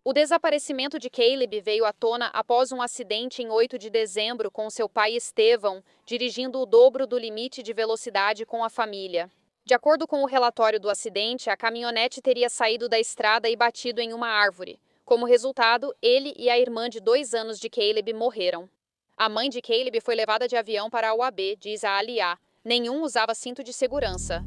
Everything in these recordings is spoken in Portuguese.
O desaparecimento de Caleb veio à tona após um acidente em 8 de dezembro com seu pai Estevão, dirigindo o dobro do limite de velocidade com a família. De acordo com o relatório do acidente, a caminhonete teria saído da estrada e batido em uma árvore. Como resultado, ele e a irmã de 2 anos de Caleb morreram. A mãe de Caleb foi levada de avião para a UAB, diz a Aliá. Nenhum usava cinto de segurança.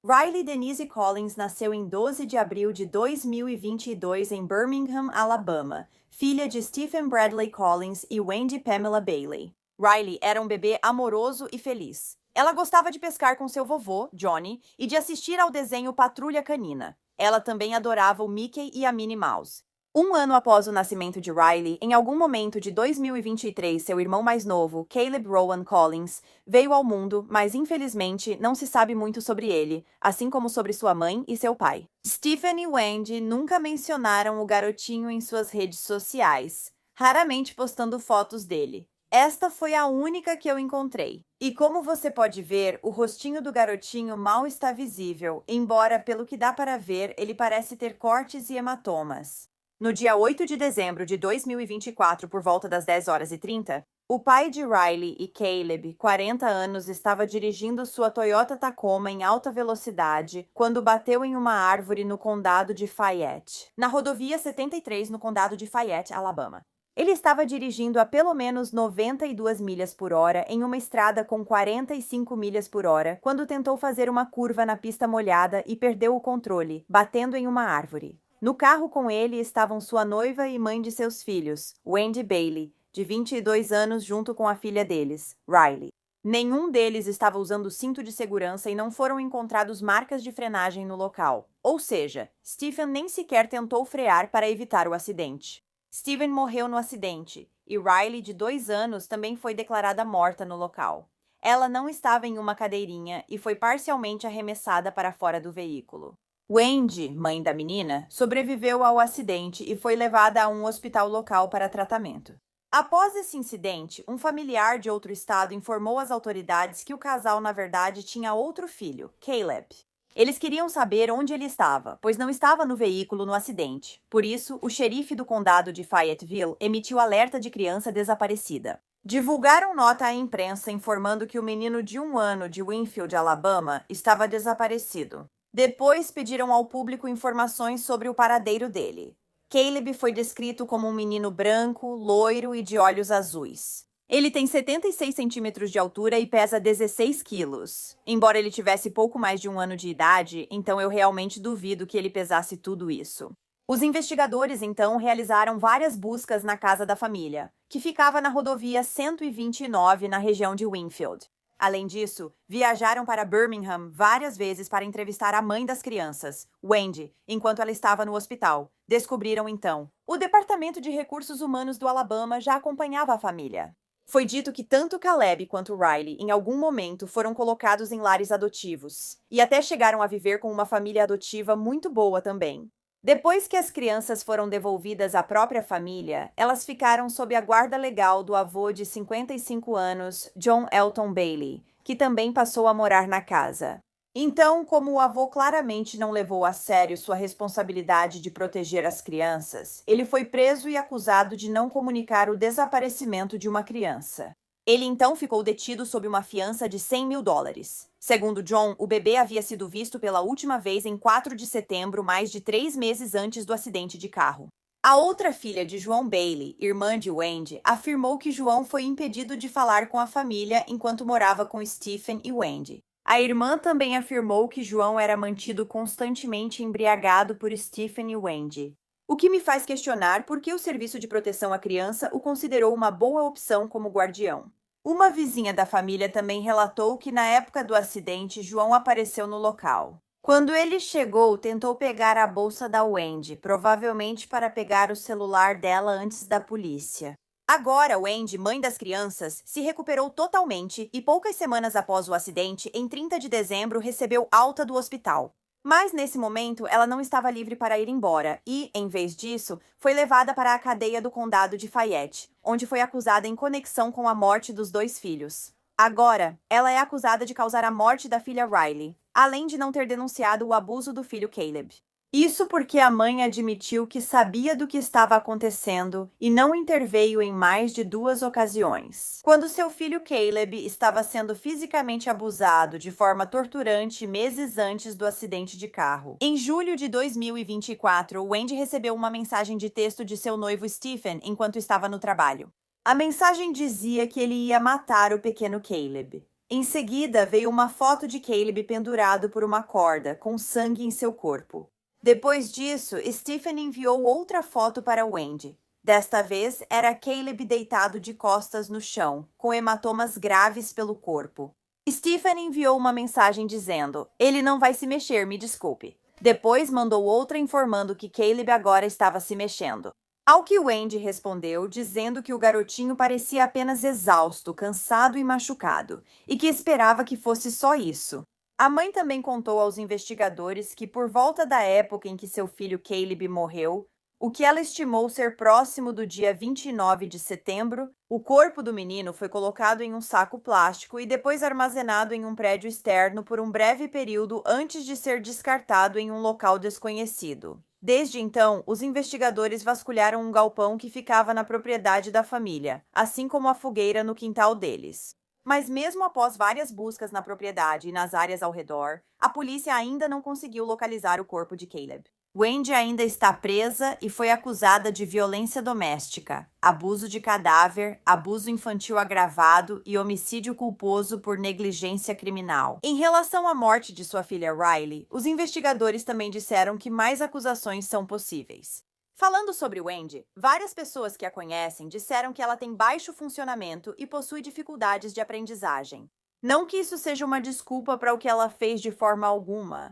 Riley Denise Collins nasceu em 12 de abril de 2022 em Birmingham, Alabama, filha de Stephen Bradley Collins e Wendy Pamela Bailey. Riley era um bebê amoroso e feliz. Ela gostava de pescar com seu vovô, Johnny, e de assistir ao desenho Patrulha Canina. Ela também adorava o Mickey e a Minnie Mouse. Um ano após o nascimento de Riley, em algum momento de 2023, seu irmão mais novo, Caleb Rowan Collins, veio ao mundo, mas infelizmente não se sabe muito sobre ele, assim como sobre sua mãe e seu pai. Stephen e Wendy nunca mencionaram o garotinho em suas redes sociais, raramente postando fotos dele. Esta foi a única que eu encontrei. E como você pode ver, o rostinho do garotinho mal está visível, embora, pelo que dá para ver, ele parece ter cortes e hematomas. No dia 8 de dezembro de 2024, por volta das 10h30, o pai de Riley e Caleb, 40 anos, estava dirigindo sua Toyota Tacoma em alta velocidade quando bateu em uma árvore no condado de Fayette, na rodovia 73 no condado de Fayette, Alabama. Ele estava dirigindo a pelo menos 92 milhas por hora em uma estrada com 45 milhas por hora quando tentou fazer uma curva na pista molhada e perdeu o controle, batendo em uma árvore. No carro com ele estavam sua noiva e mãe de seus filhos, Wendy Bailey, de 22 anos, junto com a filha deles, Riley. Nenhum deles estava usando cinto de segurança e não foram encontrados marcas de frenagem no local. Ou seja, Stephen nem sequer tentou frear para evitar o acidente. Stephen morreu no acidente e Riley, de 2 anos, também foi declarada morta no local. Ela não estava em uma cadeirinha e foi parcialmente arremessada para fora do veículo. Wendy, mãe da menina, sobreviveu ao acidente e foi levada a um hospital local para tratamento. Após esse incidente, um familiar de outro estado informou às autoridades que o casal, na verdade, tinha outro filho, Caleb. Eles queriam saber onde ele estava, pois não estava no veículo no acidente. Por isso, o xerife do condado de Fayetteville emitiu alerta de criança desaparecida. Divulgaram nota à imprensa informando que o menino de 1 ano de Winfield, Alabama, estava desaparecido. Depois pediram ao público informações sobre o paradeiro dele. Caleb foi descrito como um menino branco, loiro e de olhos azuis. Ele tem 76 centímetros de altura e pesa 16 quilos. Embora ele tivesse pouco mais de 1 ano de idade, então eu realmente duvido que ele pesasse tudo isso. Os investigadores, então, realizaram várias buscas na casa da família, que ficava na rodovia 129, na região de Winfield. Além disso, viajaram para Birmingham várias vezes para entrevistar a mãe das crianças, Wendy, enquanto ela estava no hospital. Descobriram então. O Departamento de Recursos Humanos do Alabama já acompanhava a família. Foi dito que tanto Caleb quanto Riley, em algum momento, foram colocados em lares adotivos, e até chegaram a viver com uma família adotiva muito boa também. Depois que as crianças foram devolvidas à própria família, elas ficaram sob a guarda legal do avô de 55 anos, John Elton Bailey, que também passou a morar na casa. Então, como o avô claramente não levou a sério sua responsabilidade de proteger as crianças, ele foi preso e acusado de não comunicar o desaparecimento de uma criança. Ele então ficou detido sob uma fiança de US$ 100.000. Segundo John, o bebê havia sido visto pela última vez em 4 de setembro, mais de 3 meses antes do acidente de carro. A outra filha de João Bailey, irmã de Wendy, afirmou que João foi impedido de falar com a família enquanto morava com Stephen e Wendy. A irmã também afirmou que João era mantido constantemente embriagado por Stephen e Wendy. O que me faz questionar por que o Serviço de Proteção à Criança o considerou uma boa opção como guardião. Uma vizinha da família também relatou que na época do acidente, João apareceu no local. Quando ele chegou, tentou pegar a bolsa da Wendy, provavelmente para pegar o celular dela antes da polícia. Agora, Wendy, mãe das crianças, se recuperou totalmente e poucas semanas após o acidente, em 30 de dezembro, recebeu alta do hospital. Mas, nesse momento, ela não estava livre para ir embora e, em vez disso, foi levada para a cadeia do condado de Fayette, onde foi acusada em conexão com a morte dos 2 filhos. Agora, ela é acusada de causar a morte da filha Riley. além de não ter denunciado o abuso do filho Caleb. Isso porque a mãe admitiu que sabia do que estava acontecendo e não interveio em mais de 2 ocasiões. Quando seu filho Caleb estava sendo fisicamente abusado de forma torturante meses antes do acidente de carro. Em julho de 2024, Wendy recebeu uma mensagem de texto de seu noivo Stephen enquanto estava no trabalho. A mensagem dizia que ele ia matar o pequeno Caleb. Em seguida, veio uma foto de Caleb pendurado por uma corda, com sangue em seu corpo. Depois disso, Stephen enviou outra foto para Wendy. Desta vez, era Caleb deitado de costas no chão, com hematomas graves pelo corpo. Stephen enviou uma mensagem dizendo: "Ele não vai se mexer, me desculpe." Depois mandou outra informando que Caleb agora estava se mexendo. Ao que Wendy respondeu, dizendo que o garotinho parecia apenas exausto, cansado e machucado, e que esperava que fosse só isso. A mãe também contou aos investigadores que, por volta da época em que seu filho Caleb morreu, o que ela estimou ser próximo do dia 29 de setembro, o corpo do menino foi colocado em um saco plástico e depois armazenado em um prédio externo por um breve período antes de ser descartado em um local desconhecido. Desde então, os investigadores vasculharam um galpão que ficava na propriedade da família, assim como a fogueira no quintal deles. Mas mesmo após várias buscas na propriedade e nas áreas ao redor, a polícia ainda não conseguiu localizar o corpo de Caleb. Wendy ainda está presa e foi acusada de violência doméstica, abuso de cadáver, abuso infantil agravado e homicídio culposo por negligência criminal. Em relação à morte de sua filha Riley, os investigadores também disseram que mais acusações são possíveis. Falando sobre Wendy, várias pessoas que a conhecem disseram que ela tem baixo funcionamento e possui dificuldades de aprendizagem. Não que isso seja uma desculpa para o que ela fez de forma alguma.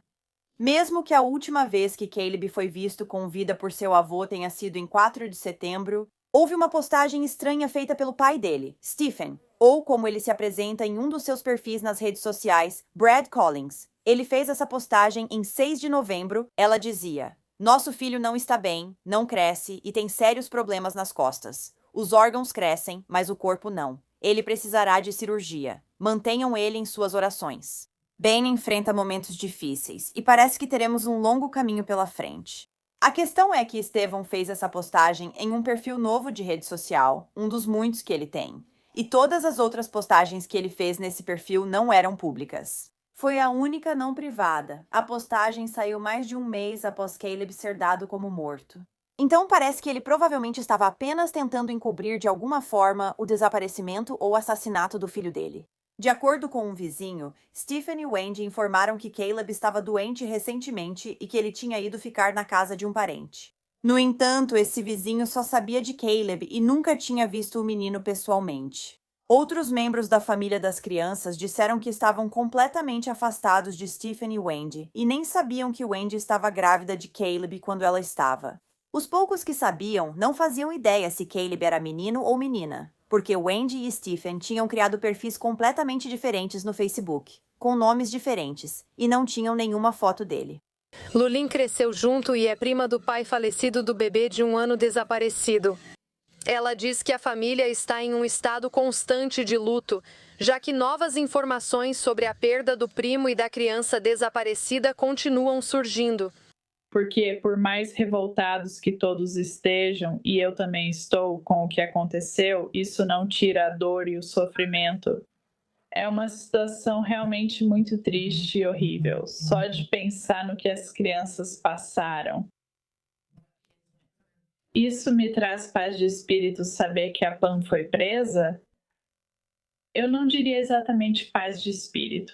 Mesmo que a última vez que Caleb foi visto com vida por seu avô tenha sido em 4 de setembro, houve uma postagem estranha feita pelo pai dele, Stephen, ou como ele se apresenta em um dos seus perfis nas redes sociais, Brad Collins. Ele fez essa postagem em 6 de novembro. Ela dizia: "Nosso filho não está bem, não cresce e tem sérios problemas nas costas. Os órgãos crescem, mas o corpo não. Ele precisará de cirurgia. Mantenham ele em suas orações." Ben enfrenta momentos difíceis e parece que teremos um longo caminho pela frente. A questão é que Stephen fez essa postagem em um perfil novo de rede social, um dos muitos que ele tem. E todas as outras postagens que ele fez nesse perfil não eram públicas. Foi a única não privada. A postagem saiu mais de um mês após Caleb ser dado como morto. Então parece que ele provavelmente estava apenas tentando encobrir de alguma forma o desaparecimento ou assassinato do filho dele. De acordo com um vizinho, Stephen e Wendy informaram que Caleb estava doente recentemente e que ele tinha ido ficar na casa de um parente. No entanto, esse vizinho só sabia de Caleb e nunca tinha visto o menino pessoalmente. Outros membros da família das crianças disseram que estavam completamente afastados de Stephen e Wendy e nem sabiam que Wendy estava grávida de Caleb quando ela estava. Os poucos que sabiam não faziam ideia se Caleb era menino ou menina, porque Wendy e Stephen tinham criado perfis completamente diferentes no Facebook, com nomes diferentes, e não tinham nenhuma foto dele. Lulin cresceu junto e é prima do pai falecido do bebê de 1 ano desaparecido. Ela diz que a família está em um estado constante de luto, já que novas informações sobre a perda do primo e da criança desaparecida continuam surgindo. Porque por mais revoltados que todos estejam, e eu também estou com o que aconteceu, isso não tira a dor e o sofrimento. É uma situação realmente muito triste e horrível, só de pensar no que as crianças passaram. Isso me traz paz de espírito saber que a Pam foi presa? Eu não diria exatamente paz de espírito.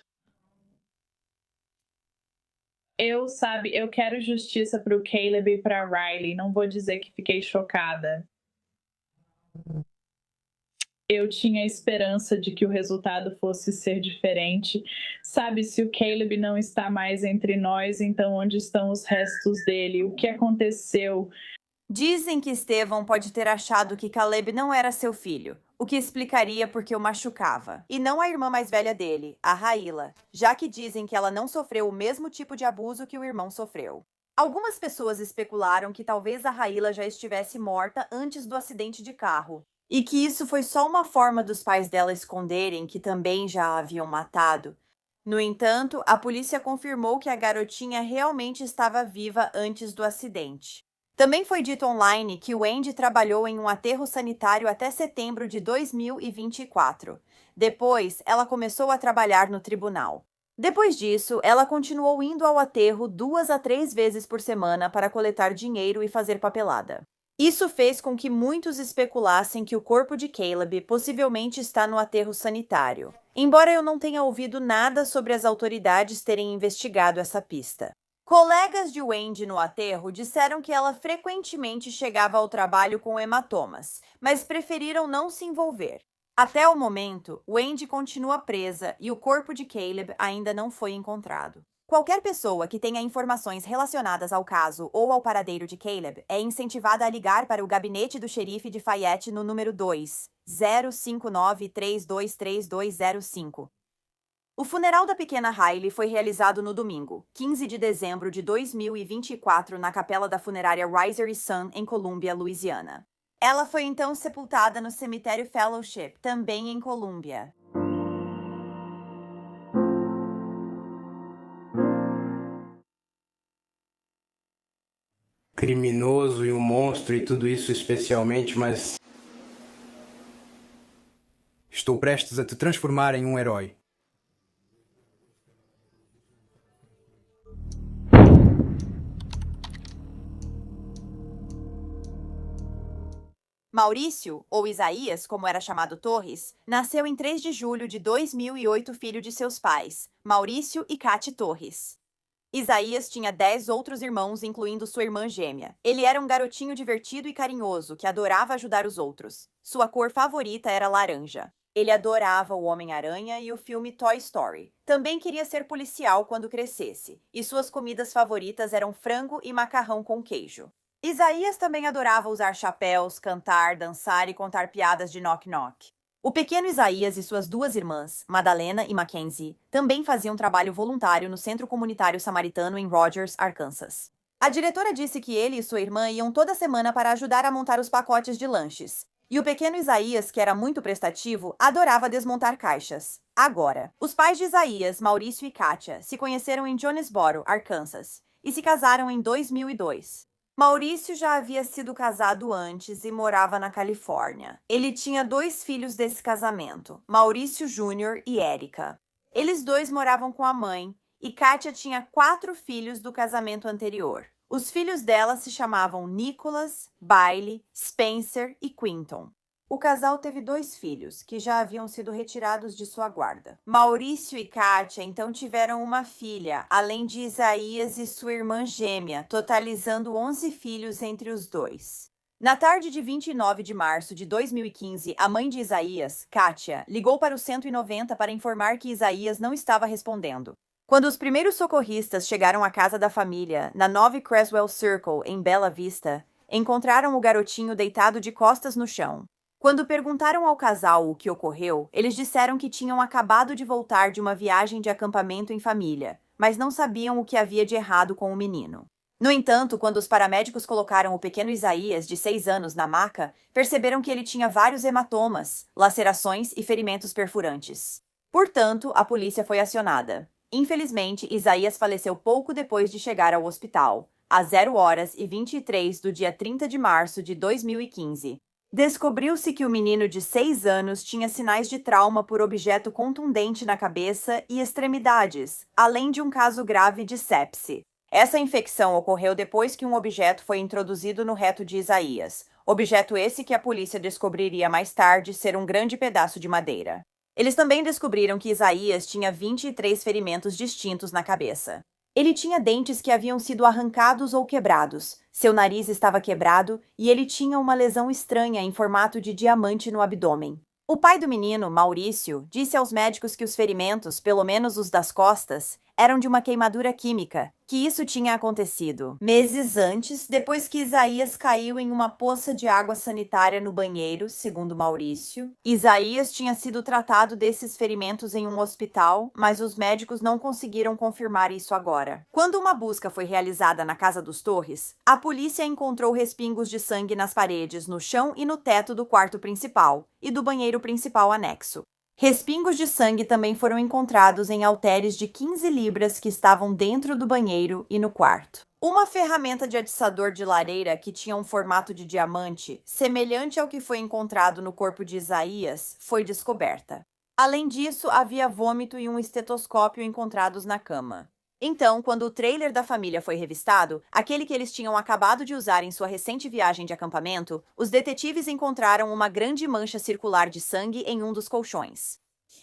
Eu quero justiça para o Caleb e para Riley. Não vou dizer que fiquei chocada. Eu tinha esperança de que o resultado fosse ser diferente. Sabe, se o Caleb não está mais entre nós, então onde estão os restos dele? O que aconteceu? Dizem que Stephen pode ter achado que Caleb não era seu filho, o que explicaria porque o machucava. E não a irmã mais velha dele, a Raila, já que dizem que ela não sofreu o mesmo tipo de abuso que o irmão sofreu. Algumas pessoas especularam que talvez a Raila já estivesse morta antes do acidente de carro, e que isso foi só uma forma dos pais dela esconderem que também já a haviam matado. No entanto, a polícia confirmou que a garotinha realmente estava viva antes do acidente. Também foi dito online que Wendy trabalhou em um aterro sanitário até setembro de 2024. Depois, ela começou a trabalhar no tribunal. Depois disso, ela continuou indo ao aterro 2 a 3 vezes por semana para coletar dinheiro e fazer papelada. Isso fez com que muitos especulassem que o corpo de Caleb possivelmente está no aterro sanitário, embora eu não tenha ouvido nada sobre as autoridades terem investigado essa pista. Colegas de Wendy no aterro disseram que ela frequentemente chegava ao trabalho com hematomas, mas preferiram não se envolver. Até o momento, Wendy continua presa e o corpo de Caleb ainda não foi encontrado. Qualquer pessoa que tenha informações relacionadas ao caso ou ao paradeiro de Caleb é incentivada a ligar para o gabinete do xerife de Fayette no número 2-059-323205. O funeral da pequena Riley foi realizado no domingo, 15 de dezembro de 2024, na capela da funerária Riser e Son, em Columbia, Louisiana. Ela foi então sepultada no cemitério Fellowship, também em Columbia. Criminoso e um monstro e tudo isso especialmente, mas estou prestes a te transformar em um herói. Maurício, ou Isaías, como era chamado Torres, nasceu em 3 de julho de 2008, filho de seus pais, Maurício e Kate Torres. Isaías tinha 10 outros irmãos, incluindo sua irmã gêmea. Ele era um garotinho divertido e carinhoso, que adorava ajudar os outros. Sua cor favorita era laranja. Ele adorava o Homem-Aranha e o filme Toy Story. Também queria ser policial quando crescesse, e suas comidas favoritas eram frango e macarrão com queijo. Isaías também adorava usar chapéus, cantar, dançar e contar piadas de knock-knock. O pequeno Isaías e suas 2 irmãs, Madalena e Mackenzie, também faziam trabalho voluntário no Centro Comunitário Samaritano em Rogers, Arkansas. A diretora disse que ele e sua irmã iam toda semana para ajudar a montar os pacotes de lanches. E o pequeno Isaías, que era muito prestativo, adorava desmontar caixas. Agora, os pais de Isaías, Maurício e Kátia, se conheceram em Jonesboro, Arkansas, e se casaram em 2002. Maurício já havia sido casado antes e morava na Califórnia. Ele tinha 2 filhos desse casamento, Maurício Júnior e Érica. Eles 2 moravam com a mãe, e Kátia tinha 4 filhos do casamento anterior. Os filhos dela se chamavam Nicholas, Bailey, Spencer e Quinton. O casal teve 2 filhos, que já haviam sido retirados de sua guarda. Maurício e Kátia então tiveram uma filha, além de Isaías e sua irmã gêmea, totalizando 11 filhos entre os 2. Na tarde de 29 de março de 2015, a mãe de Isaías, Kátia, ligou para o 190 para informar que Isaías não estava respondendo. Quando os primeiros socorristas chegaram à casa da família, na 9 Creswell Circle, em Bela Vista, encontraram o garotinho deitado de costas no chão. Quando perguntaram ao casal o que ocorreu, eles disseram que tinham acabado de voltar de uma viagem de acampamento em família, mas não sabiam o que havia de errado com o menino. No entanto, quando os paramédicos colocaram o pequeno Isaías, de 6 anos, na maca, perceberam que ele tinha vários hematomas, lacerações e ferimentos perfurantes. Portanto, a polícia foi acionada. Infelizmente, Isaías faleceu pouco depois de chegar ao hospital, às 0h23 do dia 30 de março de 2015. Descobriu-se que o menino de 6 anos tinha sinais de trauma por objeto contundente na cabeça e extremidades, além de um caso grave de sepse. Essa infecção ocorreu depois que um objeto foi introduzido no reto de Isaías, objeto esse que a polícia descobriria mais tarde ser um grande pedaço de madeira. Eles também descobriram que Isaías tinha 23 ferimentos distintos na cabeça. Ele tinha dentes que haviam sido arrancados ou quebrados, seu nariz estava quebrado e ele tinha uma lesão estranha em formato de diamante no abdômen. O pai do menino, Maurício, disse aos médicos que os ferimentos, pelo menos os das costas, eram de uma queimadura química, que isso tinha acontecido meses antes, depois que Isaías caiu em uma poça de água sanitária no banheiro, segundo Maurício. Isaías tinha sido tratado desses ferimentos em um hospital, mas os médicos não conseguiram confirmar isso agora. Quando uma busca foi realizada na casa dos Torres, a polícia encontrou respingos de sangue nas paredes, no chão e no teto do quarto principal e do banheiro principal anexo. Respingos de sangue também foram encontrados em halteres de 15 libras que estavam dentro do banheiro e no quarto. Uma ferramenta de atiçador de lareira que tinha um formato de diamante, semelhante ao que foi encontrado no corpo de Isaías, foi descoberta. Além disso, havia vômito e um estetoscópio encontrados na cama. Então, quando o trailer da família foi revistado, aquele que eles tinham acabado de usar em sua recente viagem de acampamento, os detetives encontraram uma grande mancha circular de sangue em um dos colchões.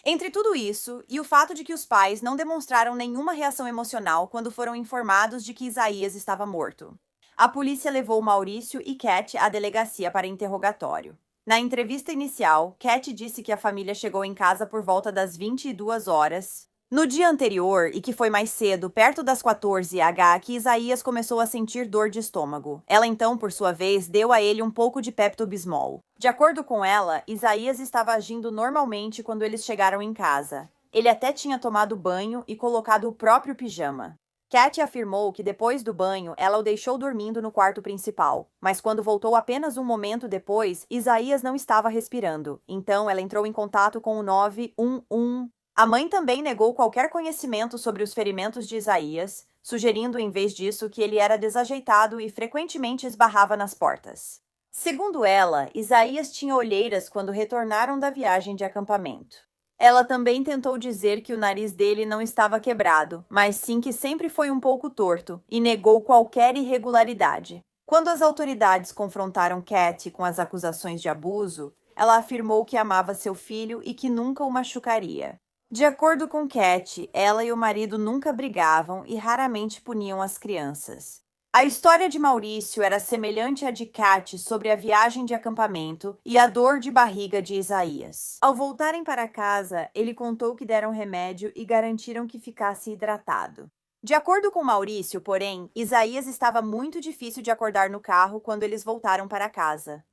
Entre tudo isso, e o fato de que os pais não demonstraram nenhuma reação emocional quando foram informados de que Isaías estava morto, a polícia levou Maurício e Cat à delegacia para interrogatório. Na entrevista inicial, Cat disse que a família chegou em casa por volta das 22 horas no dia anterior e que foi mais cedo, perto das 14h, que Isaías começou a sentir dor de estômago. Ela então, por sua vez, deu a ele um pouco de Pepto-Bismol. De acordo com ela, Isaías estava agindo normalmente quando eles chegaram em casa. Ele até tinha tomado banho e colocado o próprio pijama. Cat afirmou que depois do banho, ela o deixou dormindo no quarto principal, mas quando voltou apenas um momento depois, Isaías não estava respirando. Então, ela entrou em contato com o 911. A mãe também negou qualquer conhecimento sobre os ferimentos de Isaías, sugerindo em vez disso que ele era desajeitado e frequentemente esbarrava nas portas. Segundo ela, Isaías tinha olheiras quando retornaram da viagem de acampamento. Ela também tentou dizer que o nariz dele não estava quebrado, mas sim que sempre foi um pouco torto, e negou qualquer irregularidade. Quando as autoridades confrontaram Cat com as acusações de abuso, ela afirmou que amava seu filho e que nunca o machucaria. De acordo com Cat, ela e o marido nunca brigavam e raramente puniam as crianças. A história de Maurício era semelhante à de Cat sobre a viagem de acampamento e a dor de barriga de Isaías. Ao voltarem para casa, ele contou que deram remédio e garantiram que ficasse hidratado. De acordo com Maurício, porém, Isaías estava muito difícil de acordar no carro quando eles voltaram para casa.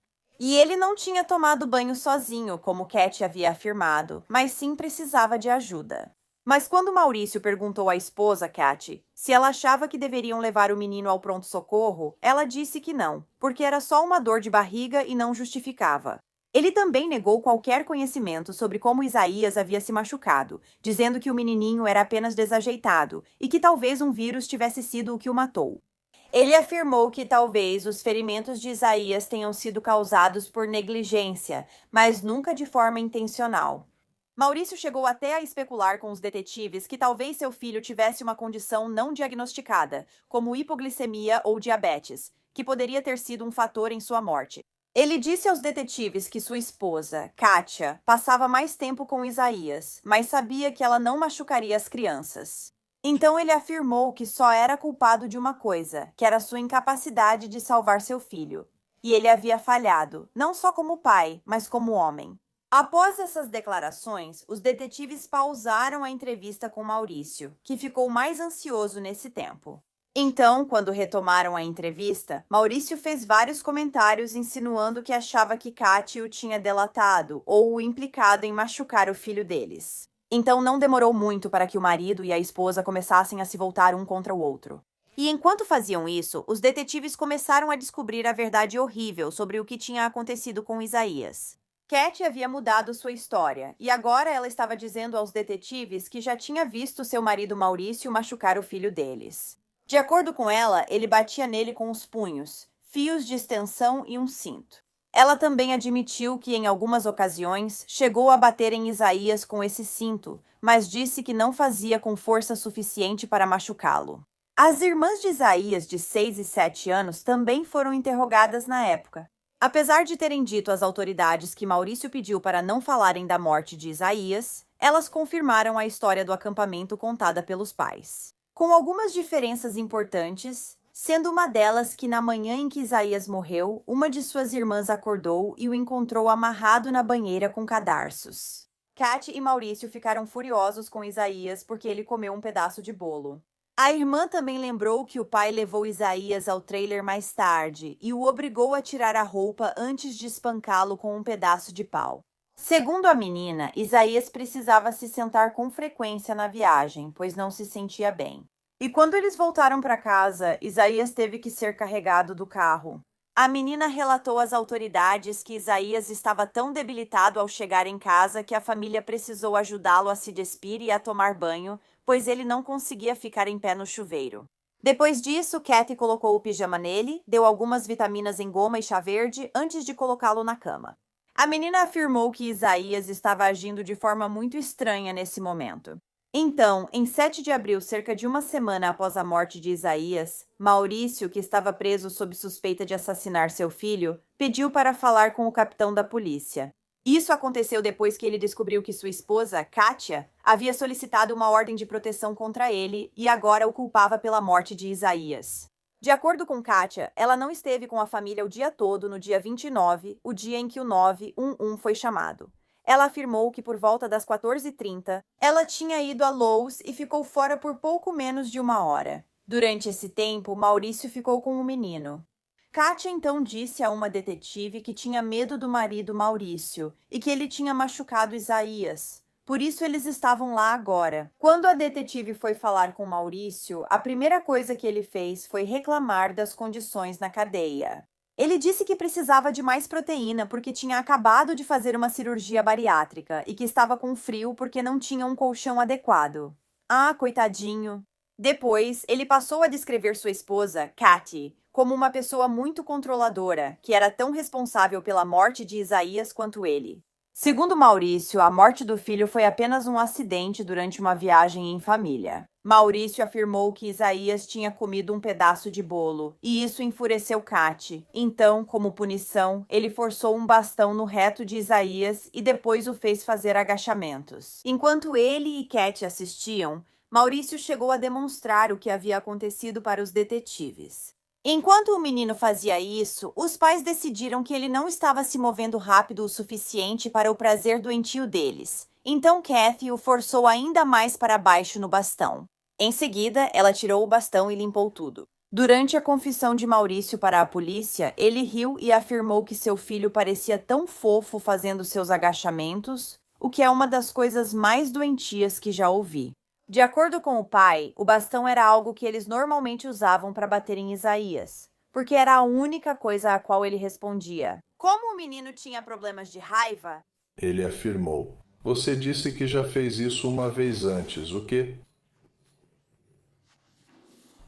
E ele não tinha tomado banho sozinho, como Cat havia afirmado, mas sim precisava de ajuda. Mas quando Maurício perguntou à esposa, Cat, se ela achava que deveriam levar o menino ao pronto-socorro, ela disse que não, porque era só uma dor de barriga e não justificava. Ele também negou qualquer conhecimento sobre como Isaías havia se machucado, dizendo que o menininho era apenas desajeitado e que talvez um vírus tivesse sido o que o matou. Ele afirmou que talvez os ferimentos de Isaías tenham sido causados por negligência, mas nunca de forma intencional. Maurício chegou até a especular com os detetives que talvez seu filho tivesse uma condição não diagnosticada, como hipoglicemia ou diabetes, que poderia ter sido um fator em sua morte. Ele disse aos detetives que sua esposa, Kátia, passava mais tempo com Isaías, mas sabia que ela não machucaria as crianças. Então ele afirmou que só era culpado de uma coisa, que era sua incapacidade de salvar seu filho. E ele havia falhado, não só como pai, mas como homem. Após essas declarações, os detetives pausaram a entrevista com Maurício, que ficou mais ansioso nesse tempo. Então, quando retomaram a entrevista, Maurício fez vários comentários insinuando que achava que Kátia o tinha delatado ou o implicado em machucar o filho deles. Então não demorou muito para que o marido e a esposa começassem a se voltar um contra o outro. E enquanto faziam isso, os detetives começaram a descobrir a verdade horrível sobre o que tinha acontecido com Isaías. Cat havia mudado sua história, e agora ela estava dizendo aos detetives que já tinha visto seu marido Maurício machucar o filho deles. De acordo com ela, ele batia nele com os punhos, fios de extensão e um cinto. Ela também admitiu que, em algumas ocasiões, chegou a bater em Isaías com esse cinto, mas disse que não fazia com força suficiente para machucá-lo. As irmãs de Isaías, de 6 e 7 anos, também foram interrogadas na época. Apesar de terem dito às autoridades que Maurício pediu para não falarem da morte de Isaías, elas confirmaram a história do acampamento contada pelos pais. Com algumas diferenças importantes, sendo uma delas que na manhã em que Isaías morreu, uma de suas irmãs acordou e o encontrou amarrado na banheira com cadarços. Cat e Maurício ficaram furiosos com Isaías porque ele comeu um pedaço de bolo. A irmã também lembrou que o pai levou Isaías ao trailer mais tarde e o obrigou a tirar a roupa antes de espancá-lo com um pedaço de pau. Segundo a menina, Isaías precisava se sentar com frequência na viagem, pois não se sentia bem. E quando eles voltaram para casa, Isaías teve que ser carregado do carro. A menina relatou às autoridades que Isaías estava tão debilitado ao chegar em casa que a família precisou ajudá-lo a se despir e a tomar banho, pois ele não conseguia ficar em pé no chuveiro. Depois disso, Kathy colocou o pijama nele, deu algumas vitaminas em goma e chá verde antes de colocá-lo na cama. A menina afirmou que Isaías estava agindo de forma muito estranha nesse momento. Então, em 7 de abril, cerca de uma semana após a morte de Isaías, Maurício, que estava preso sob suspeita de assassinar seu filho, pediu para falar com o capitão da polícia. Isso aconteceu depois que ele descobriu que sua esposa, Kátia, havia solicitado uma ordem de proteção contra ele e agora o culpava pela morte de Isaías. De acordo com Kátia, ela não esteve com a família o dia todo no dia 29, o dia em que o 911 foi chamado. Ela afirmou que por volta das 14h30, ela tinha ido a Lowe's e ficou fora por pouco menos de uma hora. Durante esse tempo, Maurício ficou com o menino. Kátia então disse a uma detetive que tinha medo do marido Maurício e que ele tinha machucado Isaías. Por isso eles estavam lá agora. Quando a detetive foi falar com Maurício, a primeira coisa que ele fez foi reclamar das condições na cadeia. Ele disse que precisava de mais proteína porque tinha acabado de fazer uma cirurgia bariátrica e que estava com frio porque não tinha um colchão adequado. Ah, coitadinho. Depois, ele passou a descrever sua esposa, Kathy, como uma pessoa muito controladora, que era tão responsável pela morte de Isaías quanto ele. Segundo Maurício, a morte do filho foi apenas um acidente durante uma viagem em família. Maurício afirmou que Isaías tinha comido um pedaço de bolo, e isso enfureceu Kathy. Então, como punição, ele forçou um bastão no reto de Isaías e depois o fez fazer agachamentos. Enquanto ele e Kathy assistiam, Maurício chegou a demonstrar o que havia acontecido para os detetives. Enquanto o menino fazia isso, os pais decidiram que ele não estava se movendo rápido o suficiente para o prazer doentio deles. Então Kathy o forçou ainda mais para baixo no bastão. Em seguida, ela tirou o bastão e limpou tudo. Durante a confissão de Maurício para a polícia, ele riu e afirmou que seu filho parecia tão fofo fazendo seus agachamentos, o que é uma das coisas mais doentias que já ouvi. De acordo com o pai, o bastão era algo que eles normalmente usavam para bater em Isaías, porque era a única coisa a qual ele respondia. Como o menino tinha problemas de raiva, ele afirmou: "Você disse que já fez isso uma vez antes, o quê?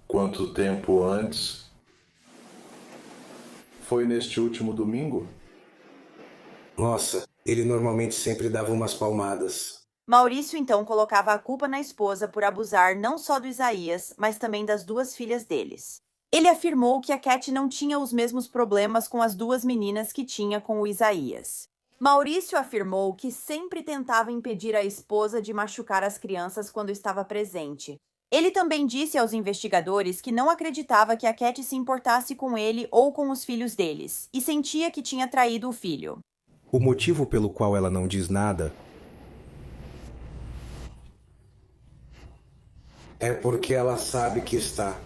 Quanto tempo antes? Foi neste último domingo?" Nossa, ele normalmente sempre dava umas palmadas. Maurício então colocava a culpa na esposa por abusar não só do Isaías, mas também das duas filhas deles. Ele afirmou que a Kathy não tinha os mesmos problemas com as duas meninas que tinha com o Isaías. Maurício afirmou que sempre tentava impedir a esposa de machucar as crianças quando estava presente. Ele também disse aos investigadores que não acreditava que a Kathy se importasse com ele ou com os filhos deles, e sentia que tinha traído o filho. O motivo pelo qual ela não diz nada É porque ela sabe que está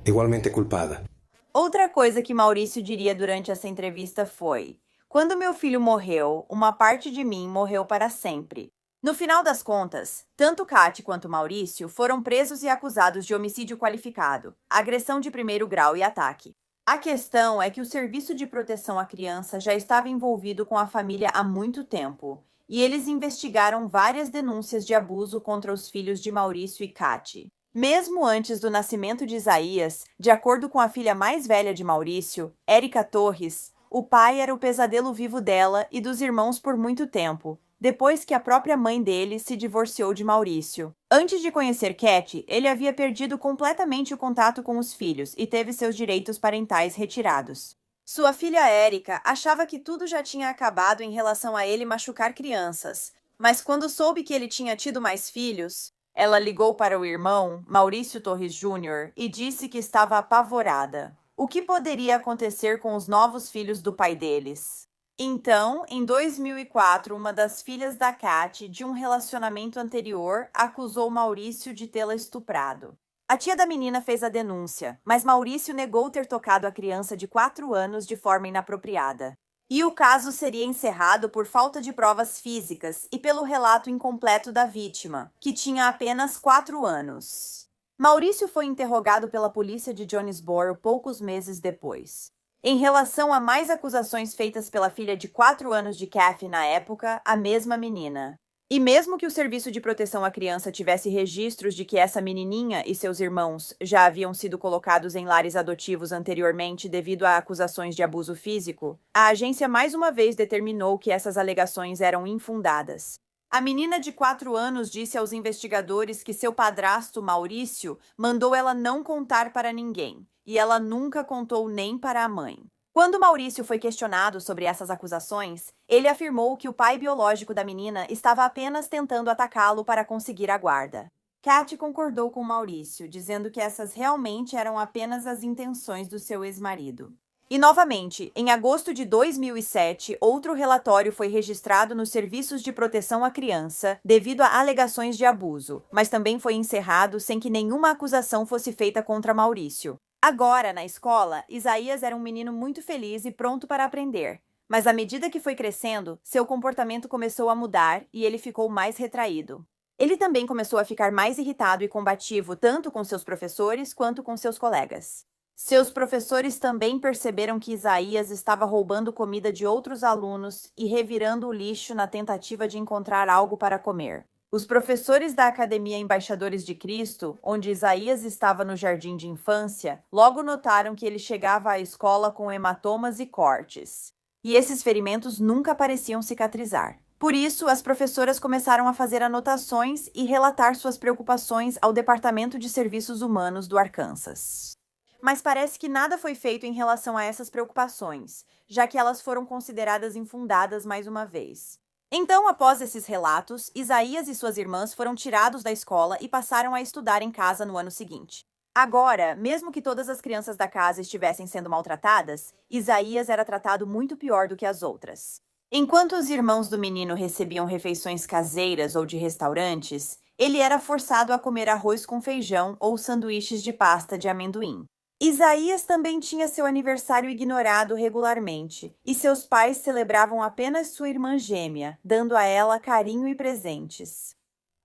igualmente culpada. Outra coisa que Maurício diria durante essa entrevista foi: "Quando meu filho morreu, uma parte de mim morreu para sempre." No final das contas, tanto Kathy quanto Maurício foram presos e acusados de homicídio qualificado, agressão de primeiro grau e ataque. A questão é que o Serviço de Proteção à Criança já estava envolvido com a família há muito tempo, e eles investigaram várias denúncias de abuso contra os filhos de Maurício e Kathy. Mesmo antes do nascimento de Isaías, de acordo com a filha mais velha de Maurício, Érica Torres, o pai era o pesadelo vivo dela e dos irmãos por muito tempo, depois que a própria mãe dele se divorciou de Maurício. Antes de conhecer Kathy, ele havia perdido completamente o contato com os filhos e teve seus direitos parentais retirados. Sua filha Érica achava que tudo já tinha acabado em relação a ele machucar crianças, mas quando soube que ele tinha tido mais filhos, ela ligou para o irmão, Maurício Torres Jr., e disse que estava apavorada. O que poderia acontecer com os novos filhos do pai deles? Então, em 2004, uma das filhas da Kathy, de um relacionamento anterior, acusou Maurício de tê-la estuprado. A tia da menina fez a denúncia, mas Maurício negou ter tocado a criança de 4 anos de forma inapropriada. E o caso seria encerrado por falta de provas físicas e pelo relato incompleto da vítima, que tinha apenas 4 anos. Maurício foi interrogado pela polícia de Jonesboro poucos meses depois. Em relação a mais acusações feitas pela filha de 4 anos de Kathy na época, a mesma menina. E mesmo que o Serviço de Proteção à Criança tivesse registros de que essa menininha e seus irmãos já haviam sido colocados em lares adotivos anteriormente devido a acusações de abuso físico, a agência mais uma vez determinou que essas alegações eram infundadas. A menina de 4 anos disse aos investigadores que seu padrasto, Maurício, mandou ela não contar para ninguém, e ela nunca contou nem para a mãe. Quando Maurício foi questionado sobre essas acusações, ele afirmou que o pai biológico da menina estava apenas tentando atacá-lo para conseguir a guarda. Kathy concordou com Maurício, dizendo que essas realmente eram apenas as intenções do seu ex-marido. E, novamente, em agosto de 2007, outro relatório foi registrado nos Serviços de Proteção à Criança devido a alegações de abuso, mas também foi encerrado sem que nenhuma acusação fosse feita contra Maurício. Agora, na escola, Isaías era um menino muito feliz e pronto para aprender. Mas à medida que foi crescendo, seu comportamento começou a mudar e ele ficou mais retraído. Ele também começou a ficar mais irritado e combativo tanto com seus professores quanto com seus colegas. Seus professores também perceberam que Isaías estava roubando comida de outros alunos e revirando o lixo na tentativa de encontrar algo para comer. Os professores da Academia Embaixadores de Cristo, onde Isaías estava no jardim de infância, logo notaram que ele chegava à escola com hematomas e cortes. E esses ferimentos nunca pareciam cicatrizar. Por isso, as professoras começaram a fazer anotações e relatar suas preocupações ao Departamento de Serviços Humanos do Arkansas. Mas parece que nada foi feito em relação a essas preocupações, já que elas foram consideradas infundadas mais uma vez. Então, após esses relatos, Isaías e suas irmãs foram tirados da escola e passaram a estudar em casa no ano seguinte. Agora, mesmo que todas as crianças da casa estivessem sendo maltratadas, Isaías era tratado muito pior do que as outras. Enquanto os irmãos do menino recebiam refeições caseiras ou de restaurantes, ele era forçado a comer arroz com feijão ou sanduíches de pasta de amendoim. Isaías também tinha seu aniversário ignorado regularmente, e seus pais celebravam apenas sua irmã gêmea, dando a ela carinho e presentes.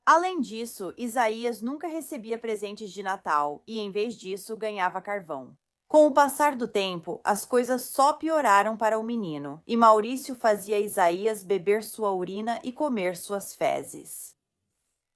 Além disso, Isaías nunca recebia presentes de Natal e, em vez disso, ganhava carvão. Com o passar do tempo, as coisas só pioraram para o menino, e Maurício fazia Isaías beber sua urina e comer suas fezes.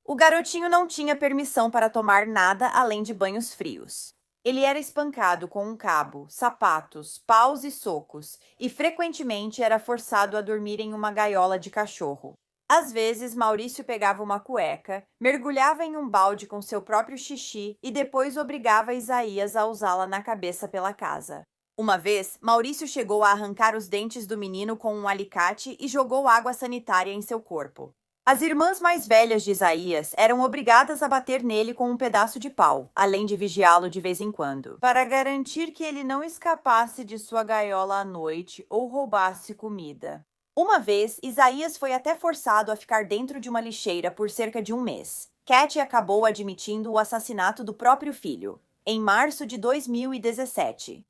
O garotinho não tinha permissão para tomar nada além de banhos frios. Ele era espancado com um cabo, sapatos, paus e socos, e frequentemente era forçado a dormir em uma gaiola de cachorro. Às vezes, Maurício pegava uma cueca, mergulhava em um balde com seu próprio xixi e depois obrigava Isaías a usá-la na cabeça pela casa. Uma vez, Maurício chegou a arrancar os dentes do menino com um alicate e jogou água sanitária em seu corpo. As irmãs mais velhas de Isaías eram obrigadas a bater nele com um pedaço de pau, além de vigiá-lo de vez em quando, para garantir que ele não escapasse de sua gaiola à noite ou roubasse comida. Uma vez, Isaías foi até forçado a ficar dentro de uma lixeira por cerca de um mês. Kathy acabou admitindo o assassinato do próprio filho, em março de 2017.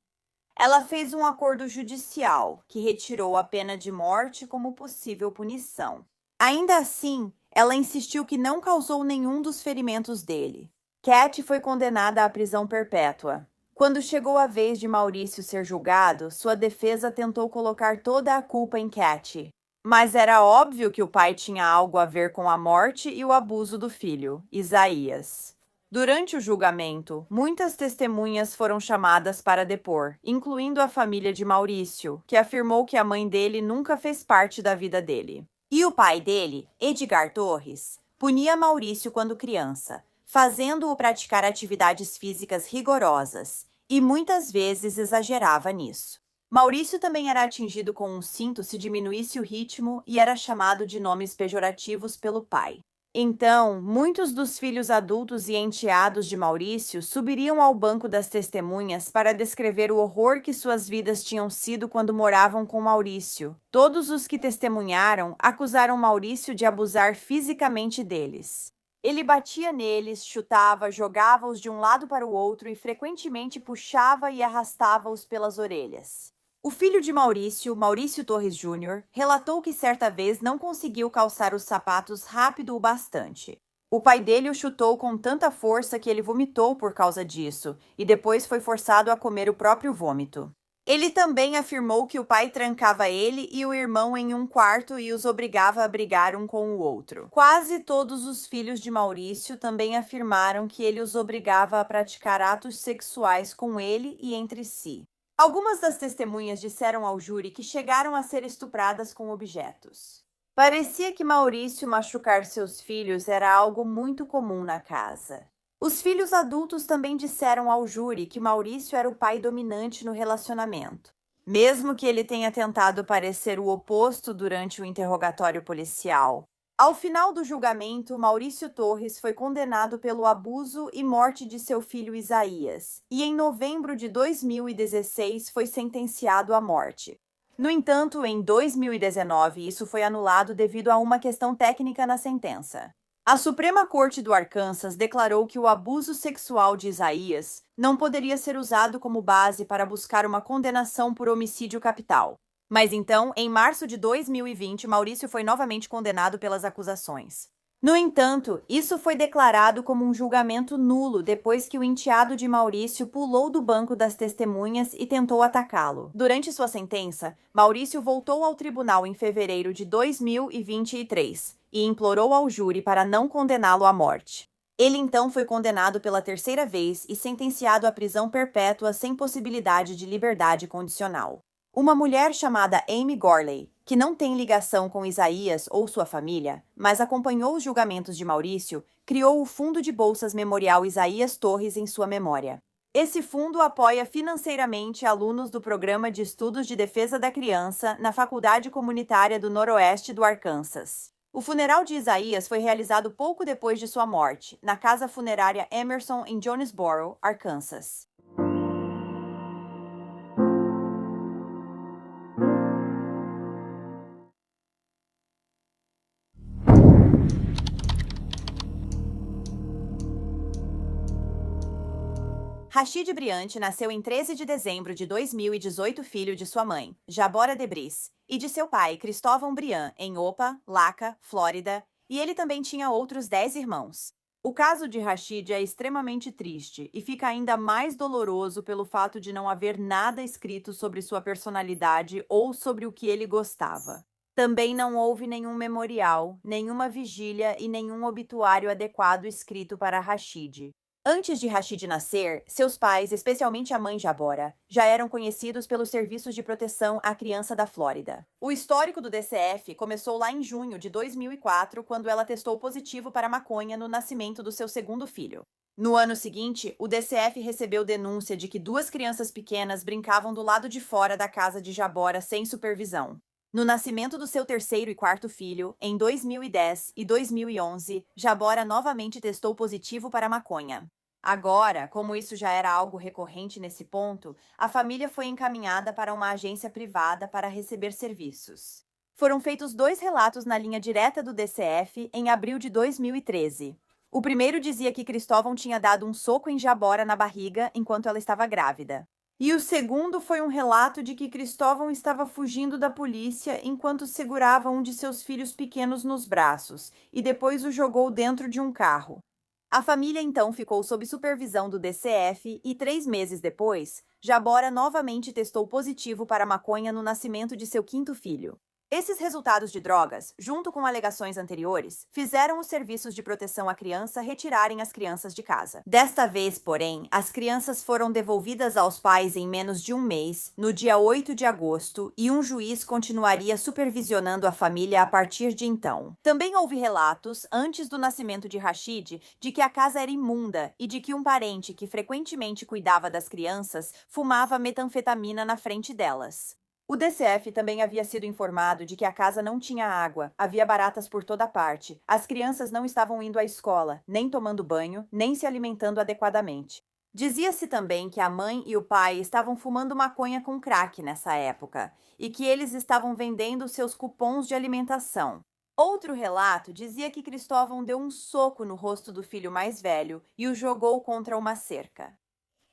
Ela fez um acordo judicial que retirou a pena de morte como possível punição. Ainda assim, ela insistiu que não causou nenhum dos ferimentos dele. Kathy foi condenada à prisão perpétua. Quando chegou a vez de Maurício ser julgado, sua defesa tentou colocar toda a culpa em Kathy. Mas era óbvio que o pai tinha algo a ver com a morte e o abuso do filho, Isaías. Durante o julgamento, muitas testemunhas foram chamadas para depor, incluindo a família de Maurício, que afirmou que a mãe dele nunca fez parte da vida dele. E o pai dele, Edgar Torres, punia Maurício quando criança, fazendo-o praticar atividades físicas rigorosas, e muitas vezes exagerava nisso. Maurício também era atingido com um cinto se diminuísse o ritmo e era chamado de nomes pejorativos pelo pai. Então, muitos dos filhos adultos e enteados de Maurício subiriam ao banco das testemunhas para descrever o horror que suas vidas tinham sido quando moravam com Maurício. Todos os que testemunharam acusaram Maurício de abusar fisicamente deles. Ele batia neles, chutava, jogava-os de um lado para o outro e frequentemente puxava e arrastava-os pelas orelhas. O filho de Maurício, Maurício Torres Jr., relatou que certa vez não conseguiu calçar os sapatos rápido o bastante. O pai dele o chutou com tanta força que ele vomitou por causa disso, e depois foi forçado a comer o próprio vômito. Ele também afirmou que o pai trancava ele e o irmão em um quarto e os obrigava a brigar um com o outro. Quase todos os filhos de Maurício também afirmaram que ele os obrigava a praticar atos sexuais com ele e entre si. Algumas das testemunhas disseram ao júri que chegaram a ser estupradas com objetos. Parecia que Maurício machucar seus filhos era algo muito comum na casa. Os filhos adultos também disseram ao júri que Maurício era o pai dominante no relacionamento, mesmo que ele tenha tentado parecer o oposto durante o interrogatório policial. Ao final do julgamento, Maurício Torres foi condenado pelo abuso e morte de seu filho Isaías, e em novembro de 2016 foi sentenciado à morte. No entanto, em 2019, isso foi anulado devido a uma questão técnica na sentença. A Suprema Corte do Arkansas declarou que o abuso sexual de Isaías não poderia ser usado como base para buscar uma condenação por homicídio capital. Mas então, em março de 2020, Maurício foi novamente condenado pelas acusações. No entanto, isso foi declarado como um julgamento nulo depois que o enteado de Maurício pulou do banco das testemunhas e tentou atacá-lo. Durante sua sentença, Maurício voltou ao tribunal em fevereiro de 2023 e implorou ao júri para não condená-lo à morte. Ele então foi condenado pela terceira vez e sentenciado à prisão perpétua sem possibilidade de liberdade condicional. Uma mulher chamada Amy Gorley, que não tem ligação com Isaías ou sua família, mas acompanhou os julgamentos de Maurício, criou o Fundo de Bolsas Memorial Isaías Torres em sua memória. Esse fundo apoia financeiramente alunos do Programa de Estudos de Defesa da Criança na Faculdade Comunitária do Noroeste do Arkansas. O funeral de Isaías foi realizado pouco depois de sua morte, na casa funerária Emerson em Jonesboro, Arkansas. Rashid Briant nasceu em 13 de dezembro de 2018, filho de sua mãe, Jabora Debris, e de seu pai, Cristóvão Briant, em Opa, Laca, Flórida, e ele também tinha outros 10 irmãos. O caso de Rashid é extremamente triste e fica ainda mais doloroso pelo fato de não haver nada escrito sobre sua personalidade ou sobre o que ele gostava. Também não houve nenhum memorial, nenhuma vigília e nenhum obituário adequado escrito para Rashid. Antes de Rashid nascer, seus pais, especialmente a mãe Jabora, já eram conhecidos pelos serviços de proteção à criança da Flórida. O histórico do DCF começou lá em junho de 2004, quando ela testou positivo para maconha no nascimento do seu segundo filho. No ano seguinte, o DCF recebeu denúncia de que 2 crianças pequenas brincavam do lado de fora da casa de Jabora sem supervisão. No nascimento do seu terceiro e quarto filho, em 2010 e 2011, Jabora novamente testou positivo para maconha. Agora, como isso já era algo recorrente nesse ponto, a família foi encaminhada para uma agência privada para receber serviços. Foram feitos 2 relatos na linha direta do DCF em abril de 2013. O primeiro dizia que Cristóvão tinha dado um soco em Jabora na barriga enquanto ela estava grávida. E o segundo foi um relato de que Cristóvão estava fugindo da polícia enquanto segurava um de seus filhos pequenos nos braços e depois o jogou dentro de um carro. A família então ficou sob supervisão do DCF e 3 meses depois, Jabora novamente testou positivo para maconha no nascimento de seu 5º filho. Esses resultados de drogas, junto com alegações anteriores, fizeram os serviços de proteção à criança retirarem as crianças de casa. Desta vez, porém, as crianças foram devolvidas aos pais em menos de um mês, no dia 8 de agosto, e um juiz continuaria supervisionando a família a partir de então. Também houve relatos, antes do nascimento de Rashid, de que a casa era imunda e de que um parente que frequentemente cuidava das crianças fumava metanfetamina na frente delas. O DCF também havia sido informado de que a casa não tinha água, havia baratas por toda parte, as crianças não estavam indo à escola, nem tomando banho, nem se alimentando adequadamente. Dizia-se também que a mãe e o pai estavam fumando maconha com crack nessa época, e que eles estavam vendendo seus cupons de alimentação. Outro relato dizia que Cristóvão deu um soco no rosto do filho mais velho e o jogou contra uma cerca.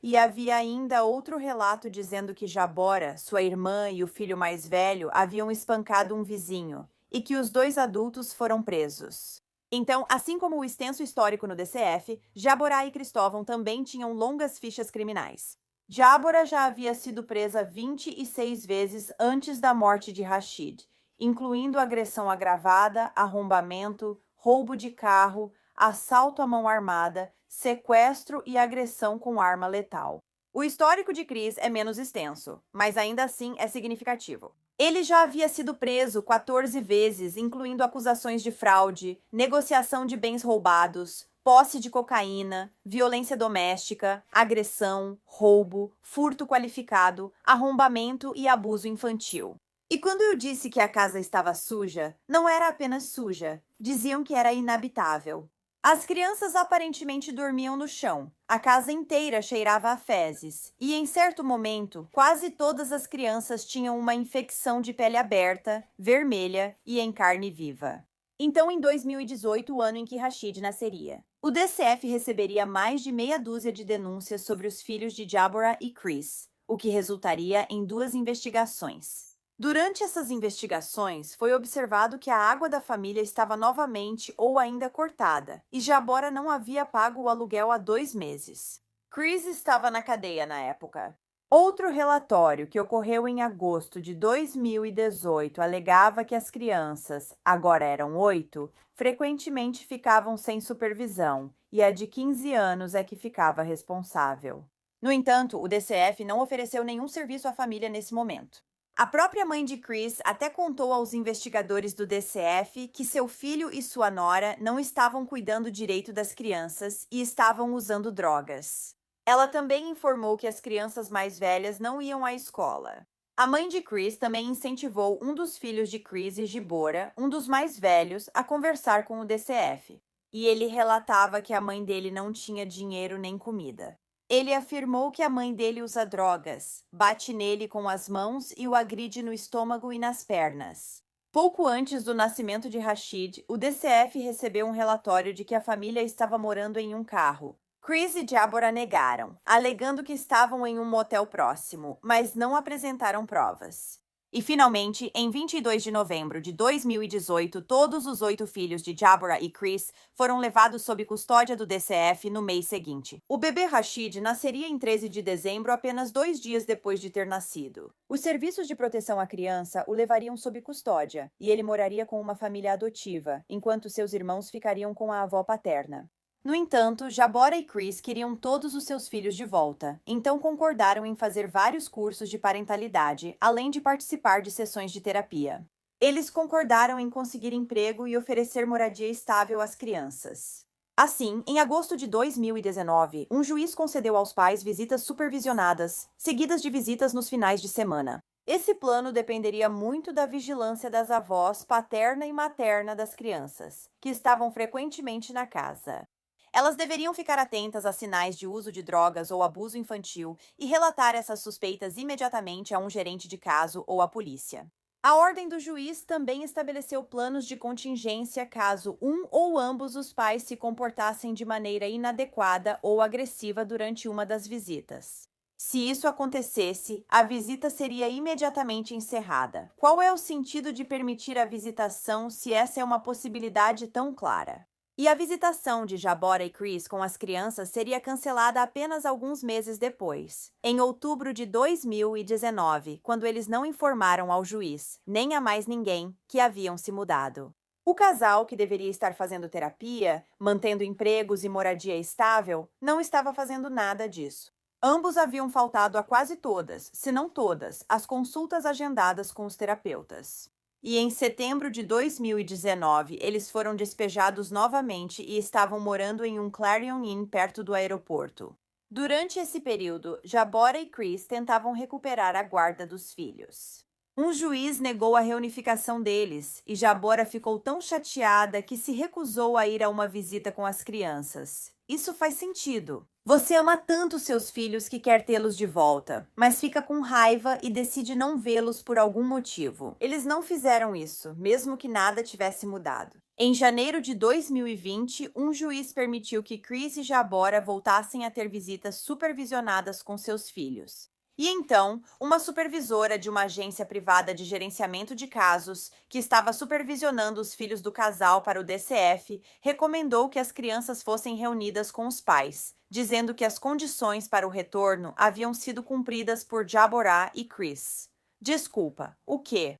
E havia ainda outro relato dizendo que Jabora, sua irmã e o filho mais velho haviam espancado um vizinho e que os 2 adultos foram presos. Então, assim como o extenso histórico no DCF, Jábora e Cristóvão também tinham longas fichas criminais. Jábora já havia sido presa 26 vezes antes da morte de Rashid, incluindo agressão agravada, arrombamento, roubo de carro, assalto à mão armada, sequestro e agressão com arma letal. O histórico de Chris é menos extenso, mas ainda assim é significativo. Ele já havia sido preso 14 vezes, incluindo acusações de fraude, negociação de bens roubados, posse de cocaína, violência doméstica, agressão, roubo, furto qualificado, arrombamento e abuso infantil. E quando eu disse que a casa estava suja, não era apenas suja, diziam que era inabitável. As crianças aparentemente dormiam no chão. A casa inteira cheirava a fezes. E em certo momento, quase todas as crianças tinham uma infecção de pele aberta, vermelha e em carne viva. Então, em 2018, o ano em que Rashid nasceria, o DCF receberia mais de meia dúzia de denúncias sobre os filhos de Jábora e Chris, o que resultaria em 2 investigações. Durante essas investigações, foi observado que a água da família estava novamente ou ainda cortada, e Jábora não havia pago o aluguel há 2 meses. Chris estava na cadeia na época. Outro relatório, que ocorreu em agosto de 2018, alegava que as crianças, agora eram 8, frequentemente ficavam sem supervisão, e a de 15 anos é que ficava responsável. No entanto, o DCF não ofereceu nenhum serviço à família nesse momento. A própria mãe de Chris até contou aos investigadores do DCF que seu filho e sua nora não estavam cuidando direito das crianças e estavam usando drogas. Ela também informou que as crianças mais velhas não iam à escola. A mãe de Chris também incentivou um dos filhos de Chris e Gibora, um dos mais velhos, a conversar com o DCF. E ele relatava que a mãe dele não tinha dinheiro nem comida. Ele afirmou que a mãe dele usa drogas, bate nele com as mãos e o agride no estômago e nas pernas. Pouco antes do nascimento de Rashid, o DCF recebeu um relatório de que a família estava morando em um carro. Chris e Jábora negaram, alegando que estavam em um motel próximo, mas não apresentaram provas. E, finalmente, em 22 de novembro de 2018, todos os 8 filhos de Jábora e Chris foram levados sob custódia do DCF no mês seguinte. O bebê Rashid nasceria em 13 de dezembro, apenas 2 dias depois de ter nascido. Os serviços de proteção à criança o levariam sob custódia, e ele moraria com uma família adotiva, enquanto seus irmãos ficariam com a avó paterna. No entanto, Jábora e Chris queriam todos os seus filhos de volta, então concordaram em fazer vários cursos de parentalidade, além de participar de sessões de terapia. Eles concordaram em conseguir emprego e oferecer moradia estável às crianças. Assim, em agosto de 2019, um juiz concedeu aos pais visitas supervisionadas, seguidas de visitas nos finais de semana. Esse plano dependeria muito da vigilância das avós paterna e materna das crianças, que estavam frequentemente na casa. Elas deveriam ficar atentas a sinais de uso de drogas ou abuso infantil e relatar essas suspeitas imediatamente a um gerente de caso ou à polícia. A ordem do juiz também estabeleceu planos de contingência caso um ou ambos os pais se comportassem de maneira inadequada ou agressiva durante uma das visitas. Se isso acontecesse, a visita seria imediatamente encerrada. Qual é o sentido de permitir a visitação se essa é uma possibilidade tão clara? E a visitação de Jábora e Chris com as crianças seria cancelada apenas alguns meses depois, em outubro de 2019, quando eles não informaram ao juiz, nem a mais ninguém, que haviam se mudado. O casal, que deveria estar fazendo terapia, mantendo empregos e moradia estável, não estava fazendo nada disso. Ambos haviam faltado a quase todas, se não todas, as consultas agendadas com os terapeutas. E em setembro de 2019, eles foram despejados novamente e estavam morando em um Clarion Inn perto do aeroporto. Durante esse período, Jábora e Chris tentavam recuperar a guarda dos filhos. Um juiz negou a reunificação deles, e Jábora ficou tão chateada que se recusou a ir a uma visita com as crianças. Isso faz sentido. Você ama tanto seus filhos que quer tê-los de volta, mas fica com raiva e decide não vê-los por algum motivo. Eles não fizeram isso, mesmo que nada tivesse mudado. Em janeiro de 2020, um juiz permitiu que Chris e Jábora voltassem a ter visitas supervisionadas com seus filhos. E então, uma supervisora de uma agência privada de gerenciamento de casos, que estava supervisionando os filhos do casal para o DCF, recomendou que as crianças fossem reunidas com os pais, dizendo que as condições para o retorno haviam sido cumpridas por Jaborah e Chris. Desculpa, o quê?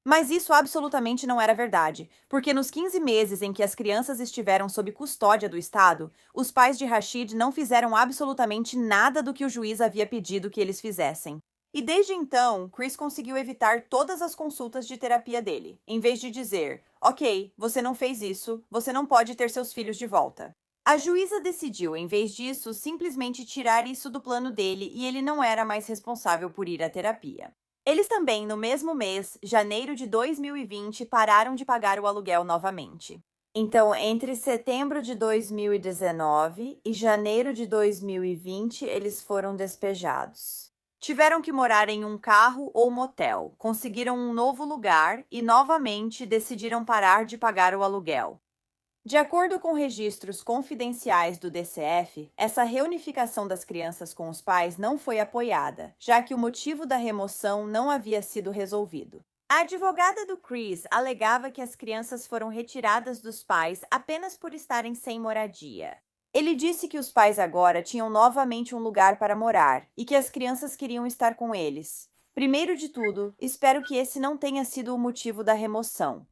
Mas isso absolutamente não era verdade, porque nos 15 meses em que as crianças estiveram sob custódia do Estado, os pais de Rashid não fizeram absolutamente nada do que o juiz havia pedido que eles fizessem. E desde então, Chris conseguiu evitar todas as consultas de terapia dele, em vez de dizer: ok, você não fez isso, você não pode ter seus filhos de volta. A juíza decidiu, em vez disso, simplesmente tirar isso do plano dele e ele não era mais responsável por ir à terapia. Eles também, no mesmo mês, janeiro de 2020, pararam de pagar o aluguel novamente. Então, entre setembro de 2019 e janeiro de 2020, eles foram despejados. Tiveram que morar em um carro ou motel, conseguiram um novo lugar e, novamente, decidiram parar de pagar o aluguel. De acordo com registros confidenciais do DCF, essa reunificação das crianças com os pais não foi apoiada, já que o motivo da remoção não havia sido resolvido. A advogada do Chris alegava que as crianças foram retiradas dos pais apenas por estarem sem moradia. Ele disse que os pais agora tinham novamente um lugar para morar e que as crianças queriam estar com eles. Primeiro de tudo, espero que esse não tenha sido o motivo da remoção.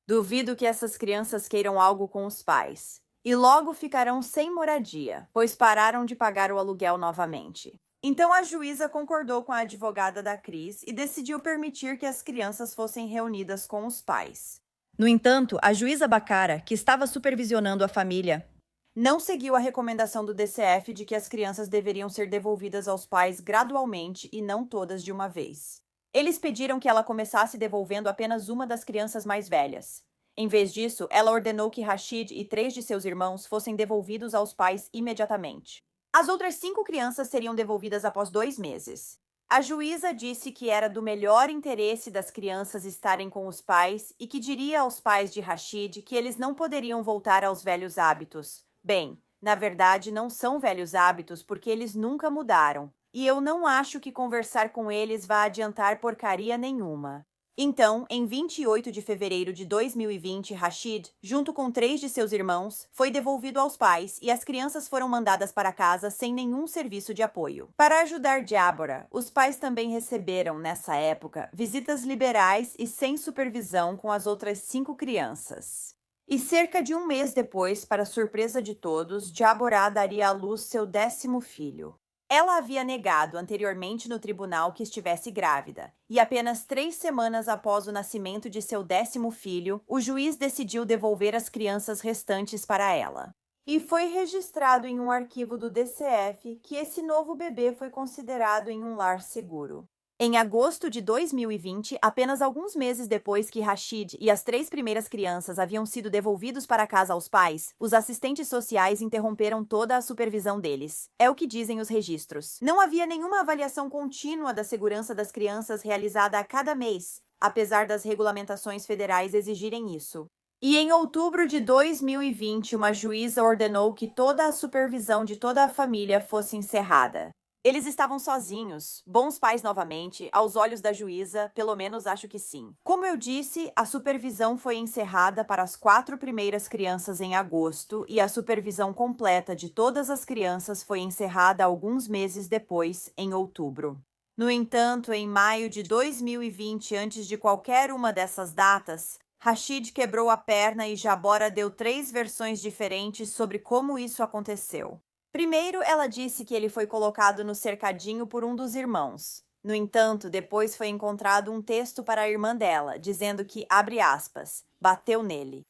Duvido que essas crianças queiram algo com os pais. E logo ficarão sem moradia, pois pararam de pagar o aluguel novamente. Então a juíza concordou com a advogada da Chris e decidiu permitir que as crianças fossem reunidas com os pais. No entanto, a juíza Bacara, que estava supervisionando a família, não seguiu a recomendação do DCF de que as crianças deveriam ser devolvidas aos pais gradualmente e não todas de uma vez. Eles pediram que ela começasse devolvendo apenas uma das crianças mais velhas. Em vez disso, ela ordenou que Rashid e 3 de seus irmãos fossem devolvidos aos pais imediatamente. As outras 5 crianças seriam devolvidas após 2 meses. A juíza disse que era do melhor interesse das crianças estarem com os pais e que diria aos pais de Rashid que eles não poderiam voltar aos velhos hábitos. Bem, na verdade, não são velhos hábitos porque eles nunca mudaram. E eu não acho que conversar com eles vá adiantar porcaria nenhuma. Então, em 28 de fevereiro de 2020, Rashid, junto com 3 de seus irmãos, foi devolvido aos pais e as crianças foram mandadas para casa sem nenhum serviço de apoio. Para ajudar Jaborah, os pais também receberam, nessa época, visitas liberais e sem supervisão com as outras 5 crianças. E cerca de um mês depois, para surpresa de todos, Jaborah daria à luz seu 10º filho. Ela havia negado anteriormente no tribunal que estivesse grávida, e apenas 3 semanas após o nascimento de seu 10º filho, o juiz decidiu devolver as crianças restantes para ela. E foi registrado em um arquivo do DCF que esse novo bebê foi considerado em um lar seguro. Em agosto de 2020, apenas alguns meses depois que Rashid e as 3 primeiras crianças haviam sido devolvidos para casa aos pais, os assistentes sociais interromperam toda a supervisão deles. É o que dizem os registros. Não havia nenhuma avaliação contínua da segurança das crianças realizada a cada mês, apesar das regulamentações federais exigirem isso. E em outubro de 2020, uma juíza ordenou que toda a supervisão de toda a família fosse encerrada. Eles estavam sozinhos, bons pais novamente, aos olhos da juíza, pelo menos acho que sim. Como eu disse, a supervisão foi encerrada para as 4 primeiras crianças em agosto e a supervisão completa de todas as crianças foi encerrada alguns meses depois, em outubro. No entanto, em maio de 2020, antes de qualquer uma dessas datas, Rashid quebrou a perna e Jaborah deu 3 versões diferentes sobre como isso aconteceu. Primeiro, ela disse que ele foi colocado no cercadinho por um dos irmãos. No entanto, depois foi encontrado um texto para a irmã dela, dizendo que, abre aspas, bateu nele.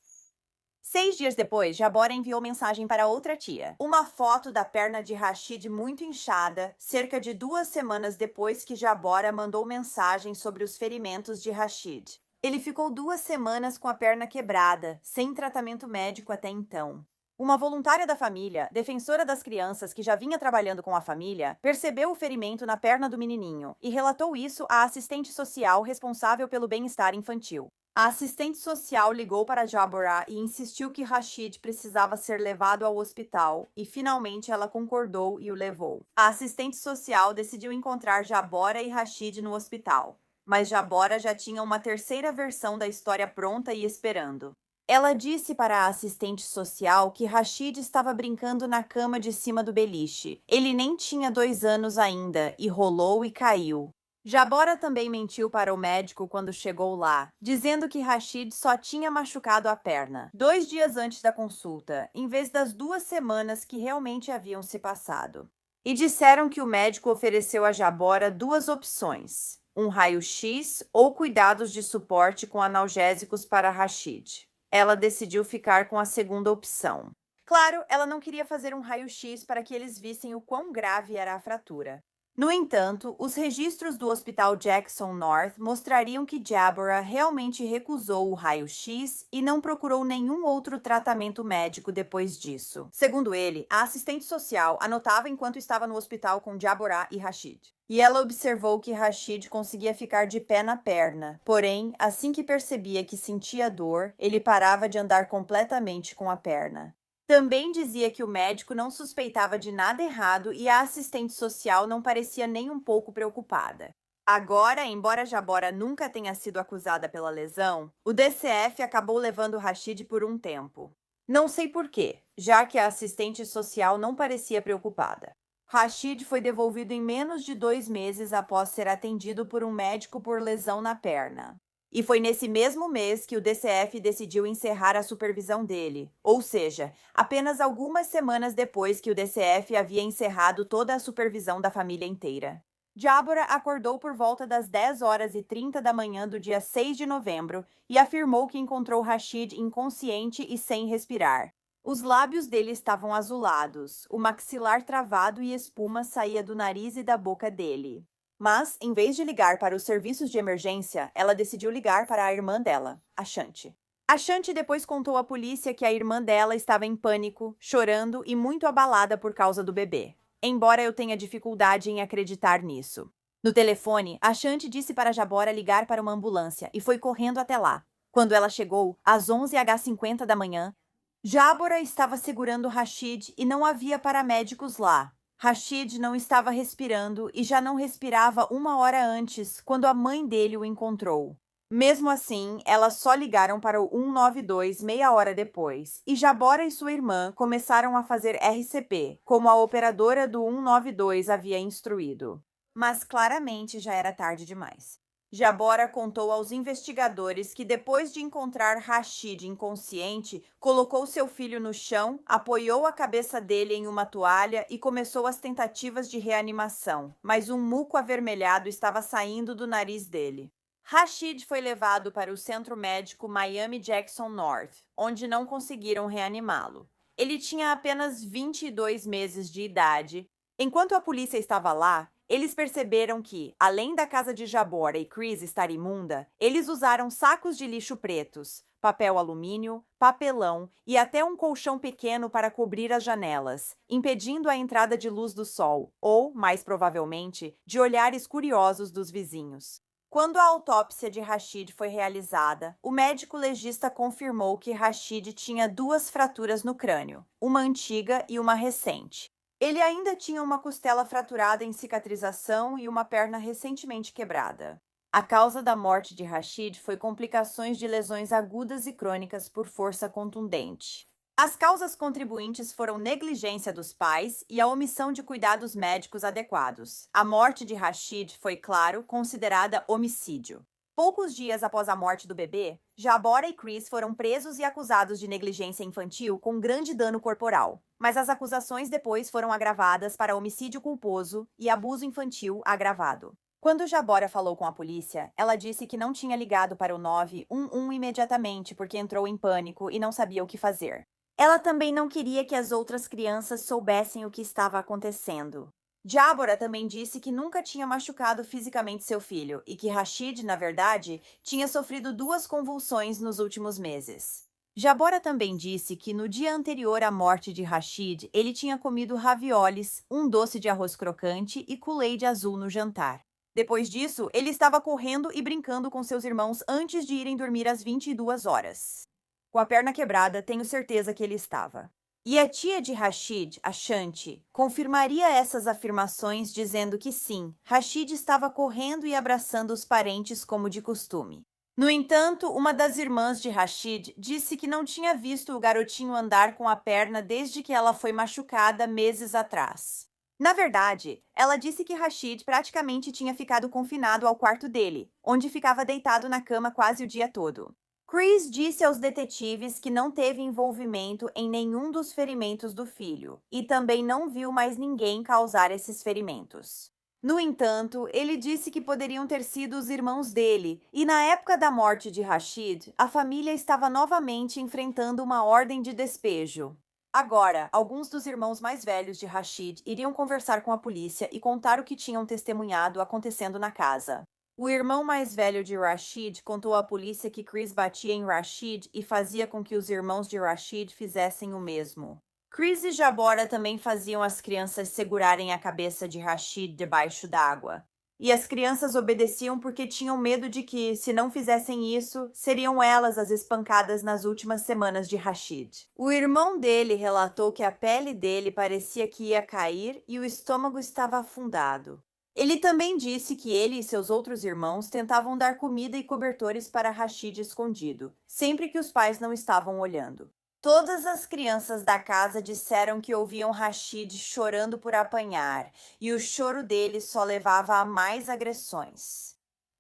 6 dias depois, Jaborah enviou mensagem para outra tia. Uma foto da perna de Rashid muito inchada, cerca de 2 semanas depois que Jaborah mandou mensagem sobre os ferimentos de Rashid. Ele ficou 2 semanas com a perna quebrada, sem tratamento médico até então. Uma voluntária da família, defensora das crianças que já vinha trabalhando com a família, percebeu o ferimento na perna do menininho e relatou isso à assistente social responsável pelo bem-estar infantil. A assistente social ligou para Jabora e insistiu que Rashid precisava ser levado ao hospital, e finalmente ela concordou e o levou. A assistente social decidiu encontrar Jabora e Rashid no hospital, mas Jabora já tinha uma terceira versão da história pronta e esperando. Ela disse para a assistente social que Rashid estava brincando na cama de cima do beliche. Ele nem tinha 2 anos ainda e rolou e caiu. Jabora também mentiu para o médico quando chegou lá, dizendo que Rashid só tinha machucado a perna 2 dias antes da consulta, em vez das 2 semanas que realmente haviam se passado. E disseram que o médico ofereceu a Jabora 2 opções: um raio-x ou cuidados de suporte com analgésicos para Rashid. Ela decidiu ficar com a segunda opção. Claro, ela não queria fazer um raio-x para que eles vissem o quão grave era a fratura. No entanto, os registros do Hospital Jackson North mostrariam que Jabora realmente recusou o raio-x e não procurou nenhum outro tratamento médico depois disso. Segundo ele, a assistente social anotava enquanto estava no hospital com Jabora e Rashid. E ela observou que Rashid conseguia ficar de pé na perna, porém, assim que percebia que sentia dor, ele parava de andar completamente com a perna. Também dizia que o médico não suspeitava de nada errado e a assistente social não parecia nem um pouco preocupada. Agora, embora Jabora nunca tenha sido acusada pela lesão, o DCF acabou levando Rashid por um tempo. Não sei porquê, já que a assistente social não parecia preocupada. Rashid foi devolvido em menos de 2 meses após ser atendido por um médico por lesão na perna. E foi nesse mesmo mês que o DCF decidiu encerrar a supervisão dele, ou seja, apenas algumas semanas depois que o DCF havia encerrado toda a supervisão da família inteira. Jabora acordou por volta das 10h30 da manhã do dia 6 de novembro e afirmou que encontrou Rashid inconsciente e sem respirar. Os lábios dele estavam azulados, o maxilar travado e espuma saía do nariz e da boca dele. Mas, em vez de ligar para os serviços de emergência, ela decidiu ligar para a irmã dela, a Shanti. A Shanti depois contou à polícia que a irmã dela estava em pânico, chorando e muito abalada por causa do bebê, embora eu tenha dificuldade em acreditar nisso. No telefone, a Shanti disse para Jabora ligar para uma ambulância e foi correndo até lá. Quando ela chegou, às 11h50 da manhã, Jabora estava segurando Rashid e não havia paramédicos lá. Rashid não estava respirando e já não respirava 1 hora antes, quando a mãe dele o encontrou. Mesmo assim, elas só ligaram para o 192 meia hora depois, e Jabora e sua irmã começaram a fazer RCP, como a operadora do 192 havia instruído. Mas claramente já era tarde demais. Jabora contou aos investigadores que depois de encontrar Rashid inconsciente, colocou seu filho no chão, apoiou a cabeça dele em uma toalha e começou as tentativas de reanimação, mas um muco avermelhado estava saindo do nariz dele. Rashid foi levado para o centro médico Miami Jackson North, onde não conseguiram reanimá-lo. Ele tinha apenas 22 meses de idade. Enquanto a polícia estava lá, eles perceberam que, além da casa de Jabora e Chris estar imunda, eles usaram sacos de lixo pretos, papel alumínio, papelão e até um colchão pequeno para cobrir as janelas, impedindo a entrada de luz do sol ou, mais provavelmente, de olhares curiosos dos vizinhos. Quando a autópsia de Rashid foi realizada, o médico legista confirmou que Rashid tinha 2 fraturas no crânio, uma antiga e uma recente. Ele ainda tinha uma costela fraturada em cicatrização e uma perna recentemente quebrada. A causa da morte de Rashid foi complicações de lesões agudas e crônicas por força contundente. As causas contribuintes foram negligência dos pais e a omissão de cuidados médicos adequados. A morte de Rashid foi, claro, considerada homicídio. Poucos dias após a morte do bebê, Jabora e Chris foram presos e acusados de negligência infantil com grande dano corporal, mas as acusações depois foram agravadas para homicídio culposo e abuso infantil agravado. Quando Jabora falou com a polícia, ela disse que não tinha ligado para o 911 imediatamente porque entrou em pânico e não sabia o que fazer. Ela também não queria que as outras crianças soubessem o que estava acontecendo. Jabora também disse que nunca tinha machucado fisicamente seu filho e que Rashid, na verdade, tinha sofrido 2 convulsões nos últimos meses. Jabora também disse que no dia anterior à morte de Rashid, ele tinha comido raviolis, um doce de arroz crocante e Kool-Aid azul no jantar. Depois disso, ele estava correndo e brincando com seus irmãos antes de irem dormir às 22 horas. Com a perna quebrada, tenho certeza que ele estava. E a tia de Rashid, a Shanti, confirmaria essas afirmações dizendo que sim, Rashid estava correndo e abraçando os parentes como de costume. No entanto, uma das irmãs de Rashid disse que não tinha visto o garotinho andar com a perna desde que ela foi machucada meses atrás. Na verdade, ela disse que Rashid praticamente tinha ficado confinado ao quarto dele, onde ficava deitado na cama quase o dia todo. Chris disse aos detetives que não teve envolvimento em nenhum dos ferimentos do filho e também não viu mais ninguém causar esses ferimentos. No entanto, ele disse que poderiam ter sido os irmãos dele, e na época da morte de Rashid, a família estava novamente enfrentando uma ordem de despejo. Agora, alguns dos irmãos mais velhos de Rashid iriam conversar com a polícia e contar o que tinham testemunhado acontecendo na casa. O irmão mais velho de Rashid contou à polícia que Chris batia em Rashid e fazia com que os irmãos de Rashid fizessem o mesmo. Chris e Jabora também faziam as crianças segurarem a cabeça de Rashid debaixo d'água. E as crianças obedeciam porque tinham medo de que, se não fizessem isso, seriam elas as espancadas nas últimas semanas de Rashid. O irmão dele relatou que a pele dele parecia que ia cair e o estômago estava afundado. Ele também disse que ele e seus outros irmãos tentavam dar comida e cobertores para Rashid escondido, sempre que os pais não estavam olhando. Todas as crianças da casa disseram que ouviam Rashid chorando por apanhar, e o choro dele só levava a mais agressões.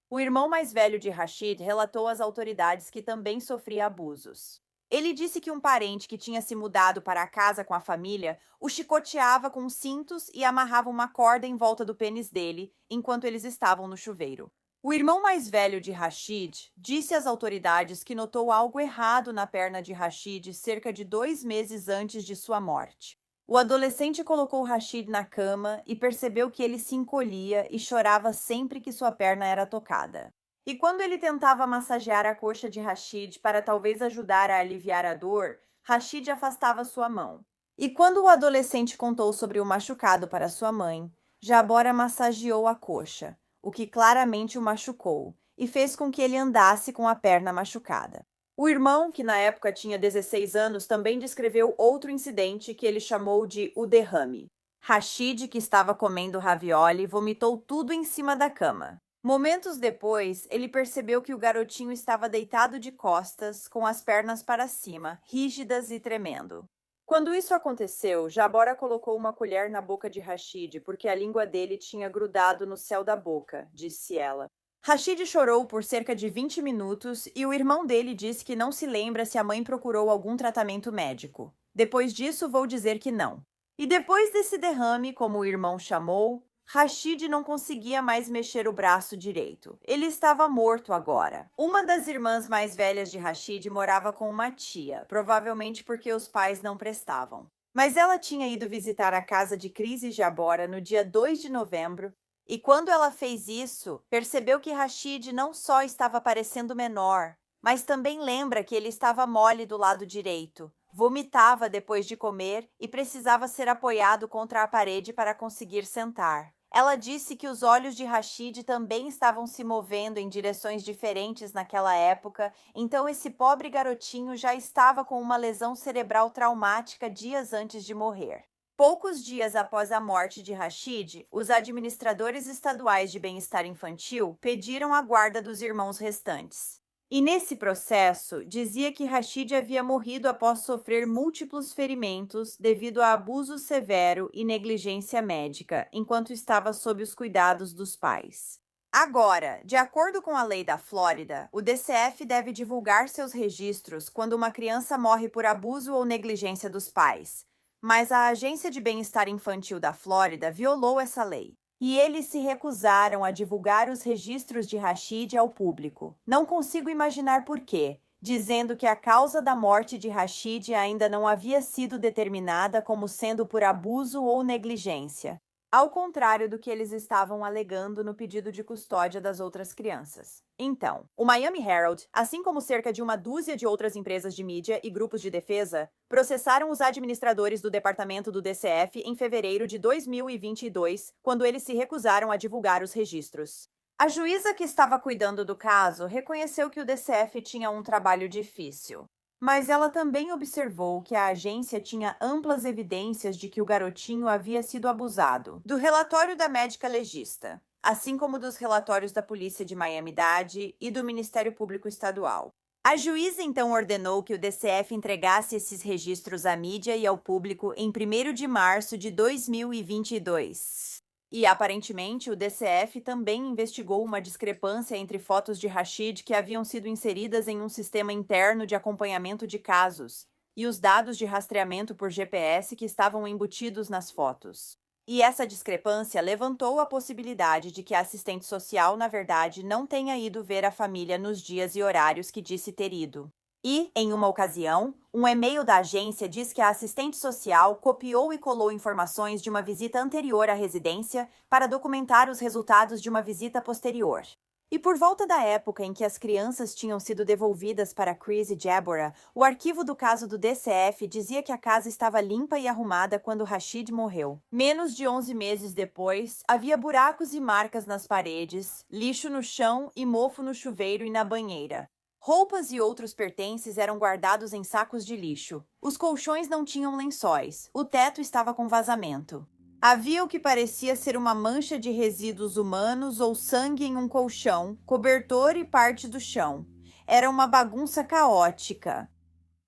O irmão mais velho de Rashid relatou às autoridades que também sofria abusos. Ele disse que um parente que tinha se mudado para a casa com a família o chicoteava com cintos e amarrava uma corda em volta do pênis dele enquanto eles estavam no chuveiro. O irmão mais velho de Rashid disse às autoridades que notou algo errado na perna de Rashid cerca de 2 meses antes de sua morte. O adolescente colocou Rashid na cama e percebeu que ele se encolhia e chorava sempre que sua perna era tocada. E quando ele tentava massagear a coxa de Rashid para talvez ajudar a aliviar a dor, Rashid afastava sua mão. E quando o adolescente contou sobre o machucado para sua mãe, Jabora massageou a coxa, o que claramente o machucou, e fez com que ele andasse com a perna machucada. O irmão, que na época tinha 16 anos, também descreveu outro incidente que ele chamou de o derrame. Rashid, que estava comendo ravioli, vomitou tudo em cima da cama. Momentos depois, ele percebeu que o garotinho estava deitado de costas, com as pernas para cima, rígidas e tremendo. Quando isso aconteceu, Jabora colocou uma colher na boca de Rashid, porque a língua dele tinha grudado no céu da boca, disse ela. Rashid chorou por cerca de 20 minutos e o irmão dele disse que não se lembra se a mãe procurou algum tratamento médico. Depois disso, vou dizer que não. E depois desse derrame, como o irmão chamou, Rashid não conseguia mais mexer o braço direito. Ele estava morto agora. Uma das irmãs mais velhas de Rashid morava com uma tia, provavelmente porque os pais não prestavam. Mas ela tinha ido visitar a casa de Chris e Jabora no dia 2 de novembro, e quando ela fez isso, percebeu que Rashid não só estava parecendo menor, mas também lembra que ele estava mole do lado direito. Vomitava depois de comer e precisava ser apoiado contra a parede para conseguir sentar. Ela disse que os olhos de Rashid também estavam se movendo em direções diferentes naquela época, então esse pobre garotinho já estava com uma lesão cerebral traumática dias antes de morrer. Poucos dias após a morte de Rashid, os administradores estaduais de bem-estar infantil pediram a guarda dos irmãos restantes. E nesse processo, dizia que Rashid havia morrido após sofrer múltiplos ferimentos devido a abuso severo e negligência médica, enquanto estava sob os cuidados dos pais. Agora, de acordo com a lei da Flórida, o DCF deve divulgar seus registros quando uma criança morre por abuso ou negligência dos pais, mas a Agência de Bem-Estar Infantil da Flórida violou essa lei. E eles se recusaram a divulgar os registros de Rashid ao público. Não consigo imaginar por quê, dizendo que a causa da morte de Rashid ainda não havia sido determinada como sendo por abuso ou negligência. ao contrário do que eles estavam alegando no pedido de custódia das outras crianças. Então, o Miami Herald, assim como cerca de uma dúzia de outras empresas de mídia e grupos de defesa, processaram os administradores do departamento do DCF em fevereiro de 2022, quando eles se recusaram a divulgar os registros. A juíza que estava cuidando do caso reconheceu que o DCF tinha um trabalho difícil. Mas ela também observou que a agência tinha amplas evidências de que o garotinho havia sido abusado. Do relatório da médica legista, assim como dos relatórios da polícia de Miami-Dade e do Ministério Público Estadual. A juíza então ordenou que o DCF entregasse esses registros à mídia e ao público em 1º de março de 2022. E, aparentemente, o DCF também investigou uma discrepância entre fotos de Rashid que haviam sido inseridas em um sistema interno de acompanhamento de casos e os dados de rastreamento por GPS que estavam embutidos nas fotos. E essa discrepância levantou a possibilidade de que a assistente social, na verdade, não tenha ido ver a família nos dias e horários que disse ter ido. E, em uma ocasião, um e-mail da agência diz que a assistente social copiou e colou informações de uma visita anterior à residência para documentar os resultados de uma visita posterior. E por volta da época em que as crianças tinham sido devolvidas para Chris e Deborah, o arquivo do caso do DCF dizia que a casa estava limpa e arrumada quando Rashid morreu. Menos de 11 meses depois, havia buracos e marcas nas paredes, lixo no chão e mofo no chuveiro e na banheira. Roupas e outros pertences eram guardados em sacos de lixo. Os colchões não tinham lençóis. O teto estava com vazamento. Havia o que parecia ser uma mancha de resíduos humanos ou sangue em um colchão, cobertor e parte do chão. Era uma bagunça caótica.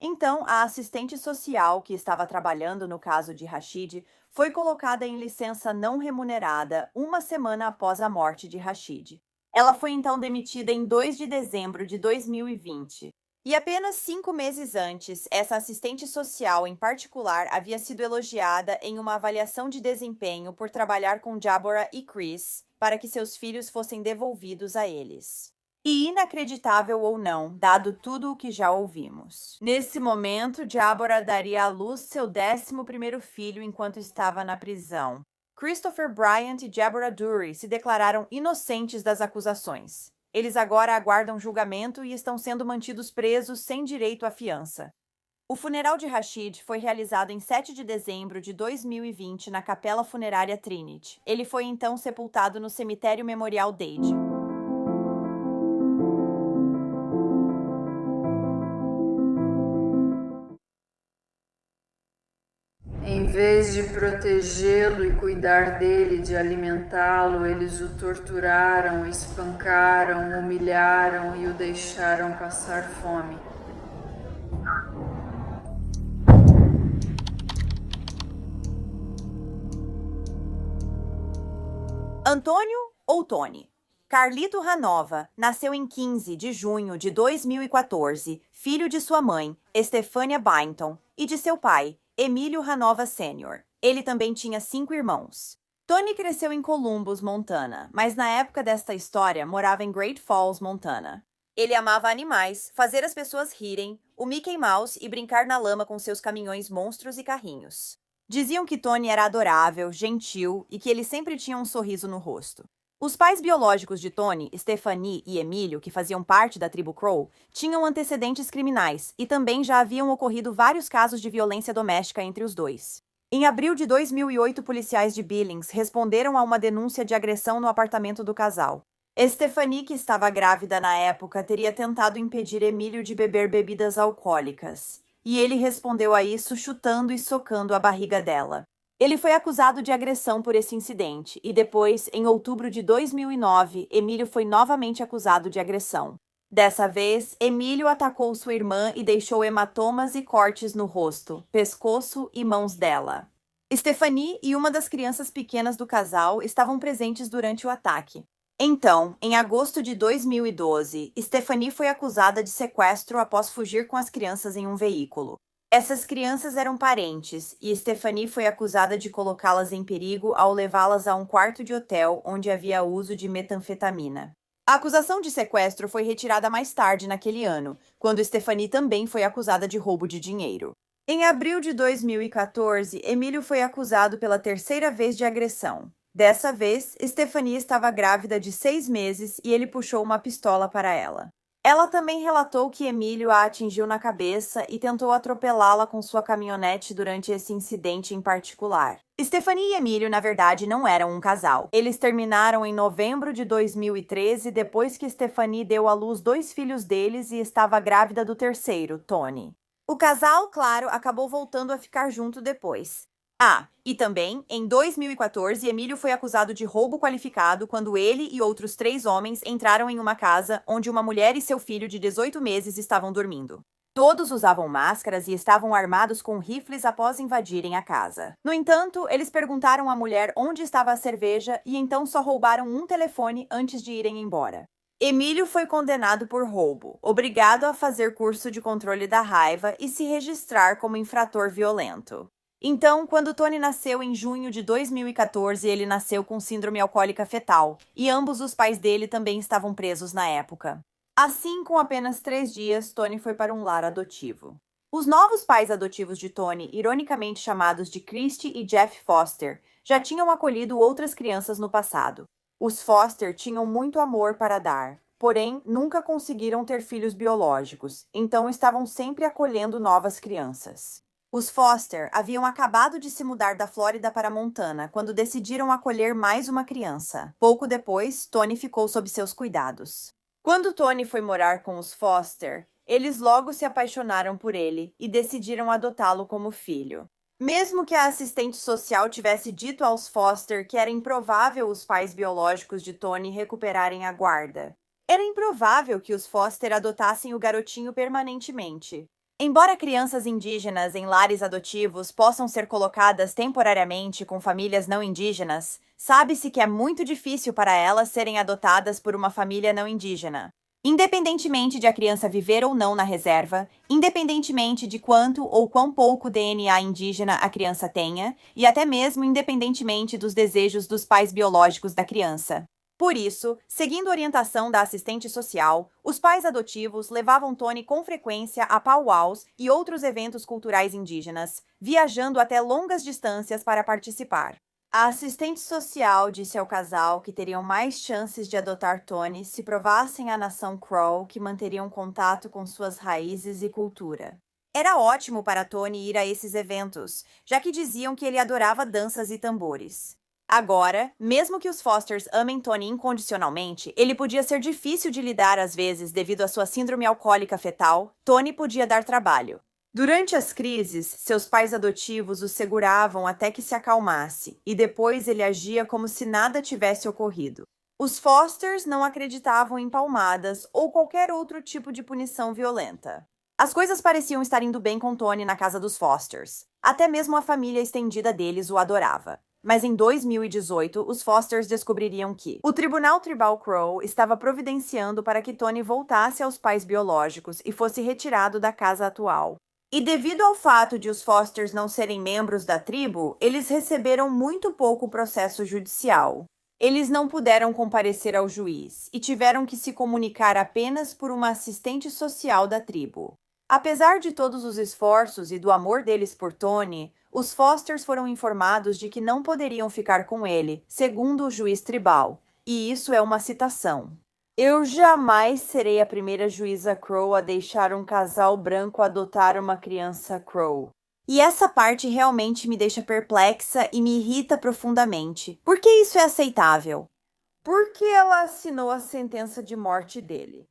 Então, a assistente social que estava trabalhando no caso de Rashid foi colocada em licença não remunerada uma semana após a morte de Rashid. Ela foi então demitida em 2 de dezembro de 2020. E apenas 5 meses antes, essa assistente social em particular havia sido elogiada em uma avaliação de desempenho por trabalhar com Deborah e Chris para que seus filhos fossem devolvidos a eles. E inacreditável ou não, dado tudo o que já ouvimos. Nesse momento, Deborah daria à luz seu 11º filho enquanto estava na prisão. Christopher Bryant e Deborah Dury se declararam inocentes das acusações. Eles agora aguardam julgamento e estão sendo mantidos presos sem direito à fiança. O funeral de Rashid foi realizado em 7 de dezembro de 2020 na Capela Funerária Trinity. Ele foi então sepultado no Cemitério Memorial Dade. Em vez de protegê-lo e cuidar dele, de alimentá-lo, eles o torturaram, espancaram, humilharam e o deixaram passar fome. Antônio ou Tony? Carlito Ranova nasceu em 15 de junho de 2014, filho de sua mãe, Estefânia Bainton, e de seu pai, Emílio Ranova Sr. Ele também tinha 5 irmãos. Tony cresceu em Columbus, Montana, mas na época desta história morava em Great Falls, Montana. Ele amava animais, fazer as pessoas rirem, o Mickey Mouse e brincar na lama com seus caminhões monstros e carrinhos. Diziam que Tony era adorável, gentil e que ele sempre tinha um sorriso no rosto. Os pais biológicos de Tony, Stephanie e Emílio, que faziam parte da tribo Crow, tinham antecedentes criminais e também já haviam ocorrido vários casos de violência doméstica entre os dois. Em abril de 2008, policiais de Billings responderam a uma denúncia de agressão no apartamento do casal. Stephanie, que estava grávida na época, teria tentado impedir Emílio de beber bebidas alcoólicas. E ele respondeu a isso chutando e socando a barriga dela. Ele foi acusado de agressão por esse incidente e depois, em outubro de 2009, Emílio foi novamente acusado de agressão. Dessa vez, Emílio atacou sua irmã e deixou hematomas e cortes no rosto, pescoço e mãos dela. Stephanie e uma das crianças pequenas do casal estavam presentes durante o ataque. Então, em agosto de 2012, Stephanie foi acusada de sequestro após fugir com as crianças em um veículo. Essas crianças eram parentes e Stephanie foi acusada de colocá-las em perigo ao levá-las a um quarto de hotel onde havia uso de metanfetamina. A acusação de sequestro foi retirada mais tarde naquele ano, quando Stephanie também foi acusada de roubo de dinheiro. Em abril de 2014, Emílio foi acusado pela 3ª vez de agressão. Dessa vez, Stephanie estava grávida de 6 meses e ele puxou uma pistola para ela. Ela também relatou que Emílio a atingiu na cabeça e tentou atropelá-la com sua caminhonete durante esse incidente em particular. Stephanie e Emílio, na verdade, não eram um casal. Eles terminaram em novembro de 2013, depois que Stephanie deu à luz 2 filhos deles e estava grávida do terceiro, Tony. O casal, claro, acabou voltando a ficar junto depois. E também, em 2014, Emílio foi acusado de roubo qualificado quando ele e outros 3 homens entraram em uma casa onde uma mulher e seu filho de 18 meses estavam dormindo. Todos usavam máscaras e estavam armados com rifles após invadirem a casa. No entanto, eles perguntaram à mulher onde estava a cerveja e então só roubaram um telefone antes de irem embora. Emílio foi condenado por roubo, obrigado a fazer curso de controle da raiva e se registrar como infrator violento. Então, quando Tony nasceu em junho de 2014, ele nasceu com síndrome alcoólica fetal, e ambos os pais dele também estavam presos na época. Assim, com apenas 3 dias, Tony foi para um lar adotivo. Os novos pais adotivos de Tony, ironicamente chamados de Christy e Jeff Foster, já tinham acolhido outras crianças no passado. Os Foster tinham muito amor para dar, porém nunca conseguiram ter filhos biológicos, então estavam sempre acolhendo novas crianças. Os Foster haviam acabado de se mudar da Flórida para Montana quando decidiram acolher mais uma criança. Pouco depois, Tony ficou sob seus cuidados. Quando Tony foi morar com os Foster, eles logo se apaixonaram por ele e decidiram adotá-lo como filho. Mesmo que a assistente social tivesse dito aos Foster que era improvável os pais biológicos de Tony recuperarem a guarda. Era improvável que os Foster adotassem o garotinho permanentemente. Embora crianças indígenas em lares adotivos possam ser colocadas temporariamente com famílias não indígenas, sabe-se que é muito difícil para elas serem adotadas por uma família não indígena. Independentemente de a criança viver ou não na reserva, independentemente de quanto ou quão pouco DNA indígena a criança tenha, e até mesmo independentemente dos desejos dos pais biológicos da criança. Por isso, seguindo a orientação da assistente social, os pais adotivos levavam Tony com frequência a powwows e outros eventos culturais indígenas, viajando até longas distâncias para participar. A assistente social disse ao casal que teriam mais chances de adotar Tony se provassem à nação Crow que manteriam contato com suas raízes e cultura. Era ótimo para Tony ir a esses eventos, já que diziam que ele adorava danças e tambores. Agora, mesmo que os Fosters amem Tony incondicionalmente, ele podia ser difícil de lidar às vezes devido à sua síndrome alcoólica fetal. Tony podia dar trabalho. Durante as crises, seus pais adotivos o seguravam até que se acalmasse, e depois ele agia como se nada tivesse ocorrido. Os Fosters não acreditavam em palmadas ou qualquer outro tipo de punição violenta. As coisas pareciam estar indo bem com Tony na casa dos Fosters. Até mesmo a família estendida deles o adorava. Mas em 2018, os Fosters descobririam que o Tribunal Tribal Crow estava providenciando para que Tony voltasse aos pais biológicos e fosse retirado da casa atual. E devido ao fato de os Fosters não serem membros da tribo, eles receberam muito pouco processo judicial. Eles não puderam comparecer ao juiz e tiveram que se comunicar apenas por uma assistente social da tribo. Apesar de todos os esforços e do amor deles por Tony, os Fosters foram informados de que não poderiam ficar com ele, segundo o juiz tribal. E isso é uma citação. Eu jamais serei a primeira juíza Crow a deixar um casal branco adotar uma criança Crow. E essa parte realmente me deixa perplexa e me irrita profundamente. Por que isso é aceitável? Porque ela assinou a sentença de morte dele.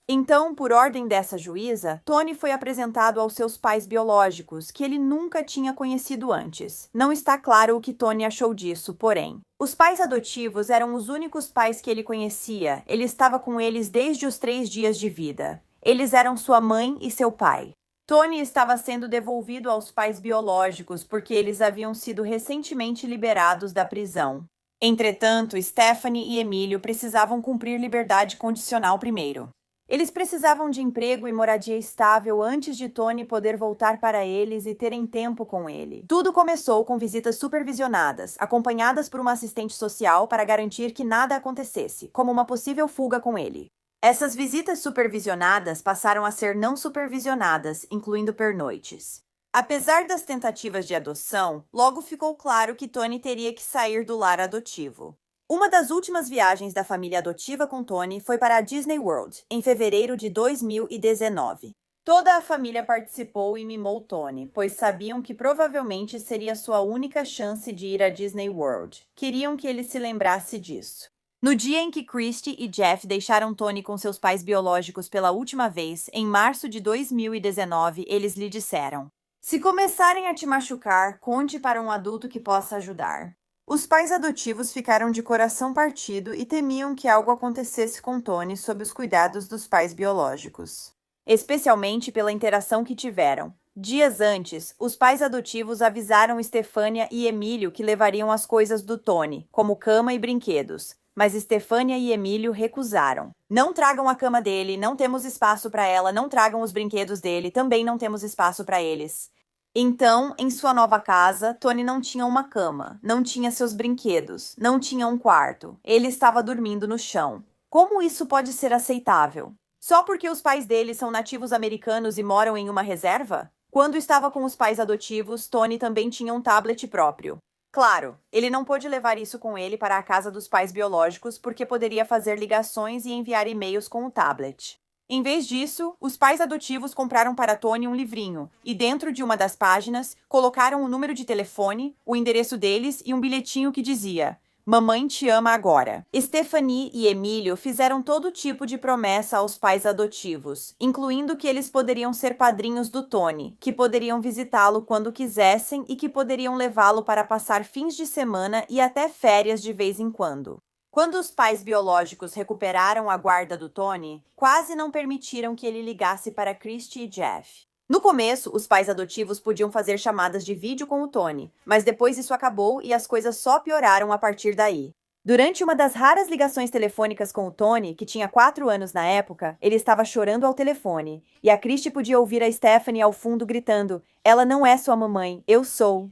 Então, por ordem dessa juíza, Tony foi apresentado aos seus pais biológicos, que ele nunca tinha conhecido antes. Não está claro o que Tony achou disso, porém. Os pais adotivos eram os únicos pais que ele conhecia. Ele estava com eles desde os 3 dias de vida. Eles eram sua mãe e seu pai. Tony estava sendo devolvido aos pais biológicos porque eles haviam sido recentemente liberados da prisão. Entretanto, Stephanie e Emílio precisavam cumprir liberdade condicional primeiro. Eles precisavam de emprego e moradia estável antes de Tony poder voltar para eles e terem tempo com ele. Tudo começou com visitas supervisionadas, acompanhadas por uma assistente social para garantir que nada acontecesse, como uma possível fuga com ele. Essas visitas supervisionadas passaram a ser não supervisionadas, incluindo pernoites. Apesar das tentativas de adoção, logo ficou claro que Tony teria que sair do lar adotivo. Uma das últimas viagens da família adotiva com Tony foi para a Disney World, em fevereiro de 2019. Toda a família participou e mimou Tony, pois sabiam que provavelmente seria sua única chance de ir à Disney World. Queriam que ele se lembrasse disso. No dia em que Christy e Jeff deixaram Tony com seus pais biológicos pela última vez, em março de 2019, eles lhe disseram: "Se começarem a te machucar, conte para um adulto que possa ajudar." Os pais adotivos ficaram de coração partido e temiam que algo acontecesse com Tony sob os cuidados dos pais biológicos, especialmente pela interação que tiveram. Dias antes, os pais adotivos avisaram Stefania e Emílio que levariam as coisas do Tony, como cama e brinquedos, mas Stefania e Emílio recusaram. "Não tragam a cama dele, não temos espaço para ela, não tragam os brinquedos dele, também não temos espaço para eles." Então, em sua nova casa, Tony não tinha uma cama, não tinha seus brinquedos, não tinha um quarto. Ele estava dormindo no chão. Como isso pode ser aceitável? Só porque os pais dele são nativos americanos e moram em uma reserva? Quando estava com os pais adotivos, Tony também tinha um tablet próprio. Claro, ele não pôde levar isso com ele para a casa dos pais biológicos porque poderia fazer ligações e enviar e-mails com o tablet. Em vez disso, os pais adotivos compraram para Tony um livrinho e, dentro de uma das páginas, colocaram o número de telefone, o endereço deles e um bilhetinho que dizia: "Mamãe te ama agora." Stephanie e Emílio fizeram todo tipo de promessa aos pais adotivos, incluindo que eles poderiam ser padrinhos do Tony, que poderiam visitá-lo quando quisessem e que poderiam levá-lo para passar fins de semana e até férias de vez em quando. Quando os pais biológicos recuperaram a guarda do Tony, quase não permitiram que ele ligasse para Christy e Jeff. No começo, os pais adotivos podiam fazer chamadas de vídeo com o Tony, mas depois isso acabou e as coisas só pioraram a partir daí. Durante uma das raras ligações telefônicas com o Tony, que tinha 4 anos na época, ele estava chorando ao telefone, e a Christy podia ouvir a Stephanie ao fundo gritando: "Ela não é sua mamãe, eu sou."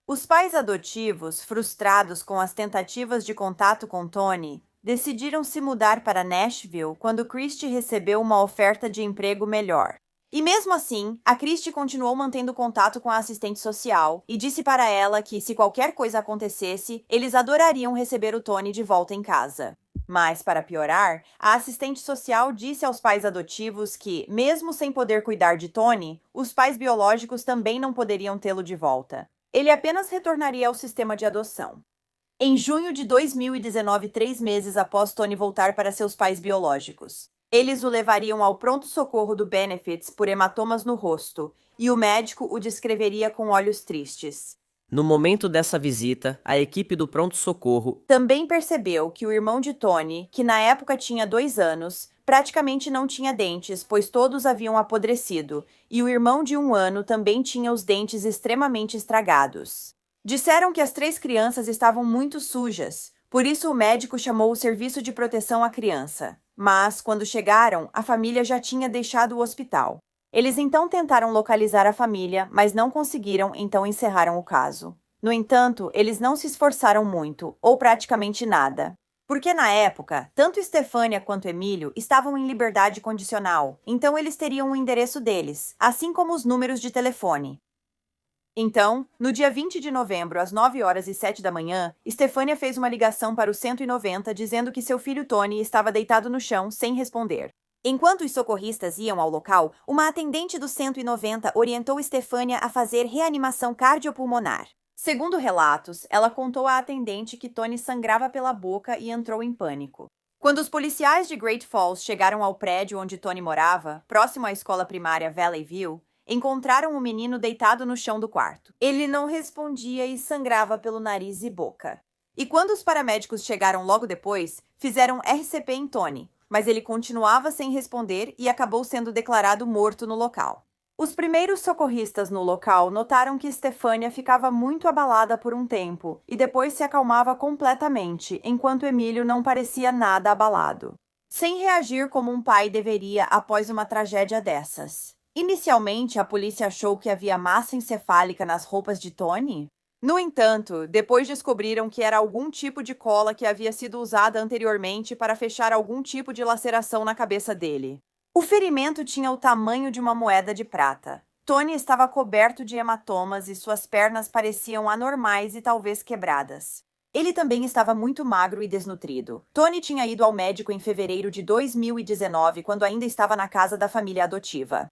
Os pais adotivos, frustrados com as tentativas de contato com Tony, decidiram se mudar para Nashville quando Christy recebeu uma oferta de emprego melhor. E mesmo assim, a Christy continuou mantendo contato com a assistente social e disse para ela que, se qualquer coisa acontecesse, eles adorariam receber o Tony de volta em casa. Mas, para piorar, a assistente social disse aos pais adotivos que, mesmo sem poder cuidar de Tony, os pais biológicos também não poderiam tê-lo de volta. Ele apenas retornaria ao sistema de adoção. Em junho de 2019, 3 meses após Tony voltar para seus pais biológicos, eles o levariam ao pronto-socorro do Benefits por hematomas no rosto, e o médico o descreveria com olhos tristes. No momento dessa visita, a equipe do pronto-socorro também percebeu que o irmão de Tony, que na época tinha 2 anos, praticamente não tinha dentes, pois todos haviam apodrecido, e o irmão de 1 ano também tinha os dentes extremamente estragados. Disseram que as 3 crianças estavam muito sujas, por isso o médico chamou o serviço de proteção à criança. Mas, quando chegaram, a família já tinha deixado o hospital. Eles então tentaram localizar a família, mas não conseguiram, então encerraram o caso. No entanto, eles não se esforçaram muito, ou praticamente nada. Porque na época, tanto Stefania quanto Emílio estavam em liberdade condicional, então eles teriam o endereço deles, assim como os números de telefone. Então, no dia 20 de novembro, às 9h07 da manhã, Stefania fez uma ligação para o 190 dizendo que seu filho Tony estava deitado no chão sem responder. Enquanto os socorristas iam ao local, uma atendente do 190 orientou Stefania a fazer reanimação cardiopulmonar. Segundo relatos, ela contou à atendente que Tony sangrava pela boca e entrou em pânico. Quando os policiais de Great Falls chegaram ao prédio onde Tony morava, próximo à escola primária Valley View, encontraram o menino deitado no chão do quarto. Ele não respondia e sangrava pelo nariz e boca. E quando os paramédicos chegaram logo depois, fizeram RCP em Tony, mas ele continuava sem responder e acabou sendo declarado morto no local. Os primeiros socorristas no local notaram que Stefania ficava muito abalada por um tempo e depois se acalmava completamente, enquanto Emílio não parecia nada abalado, sem reagir como um pai deveria após uma tragédia dessas. Inicialmente, a polícia achou que havia massa encefálica nas roupas de Tony. No entanto, depois descobriram que era algum tipo de cola que havia sido usada anteriormente para fechar algum tipo de laceração na cabeça dele. O ferimento tinha o tamanho de uma moeda de prata. Tony estava coberto de hematomas e suas pernas pareciam anormais e talvez quebradas. Ele também estava muito magro e desnutrido. Tony tinha ido ao médico em fevereiro de 2019, quando ainda estava na casa da família adotiva.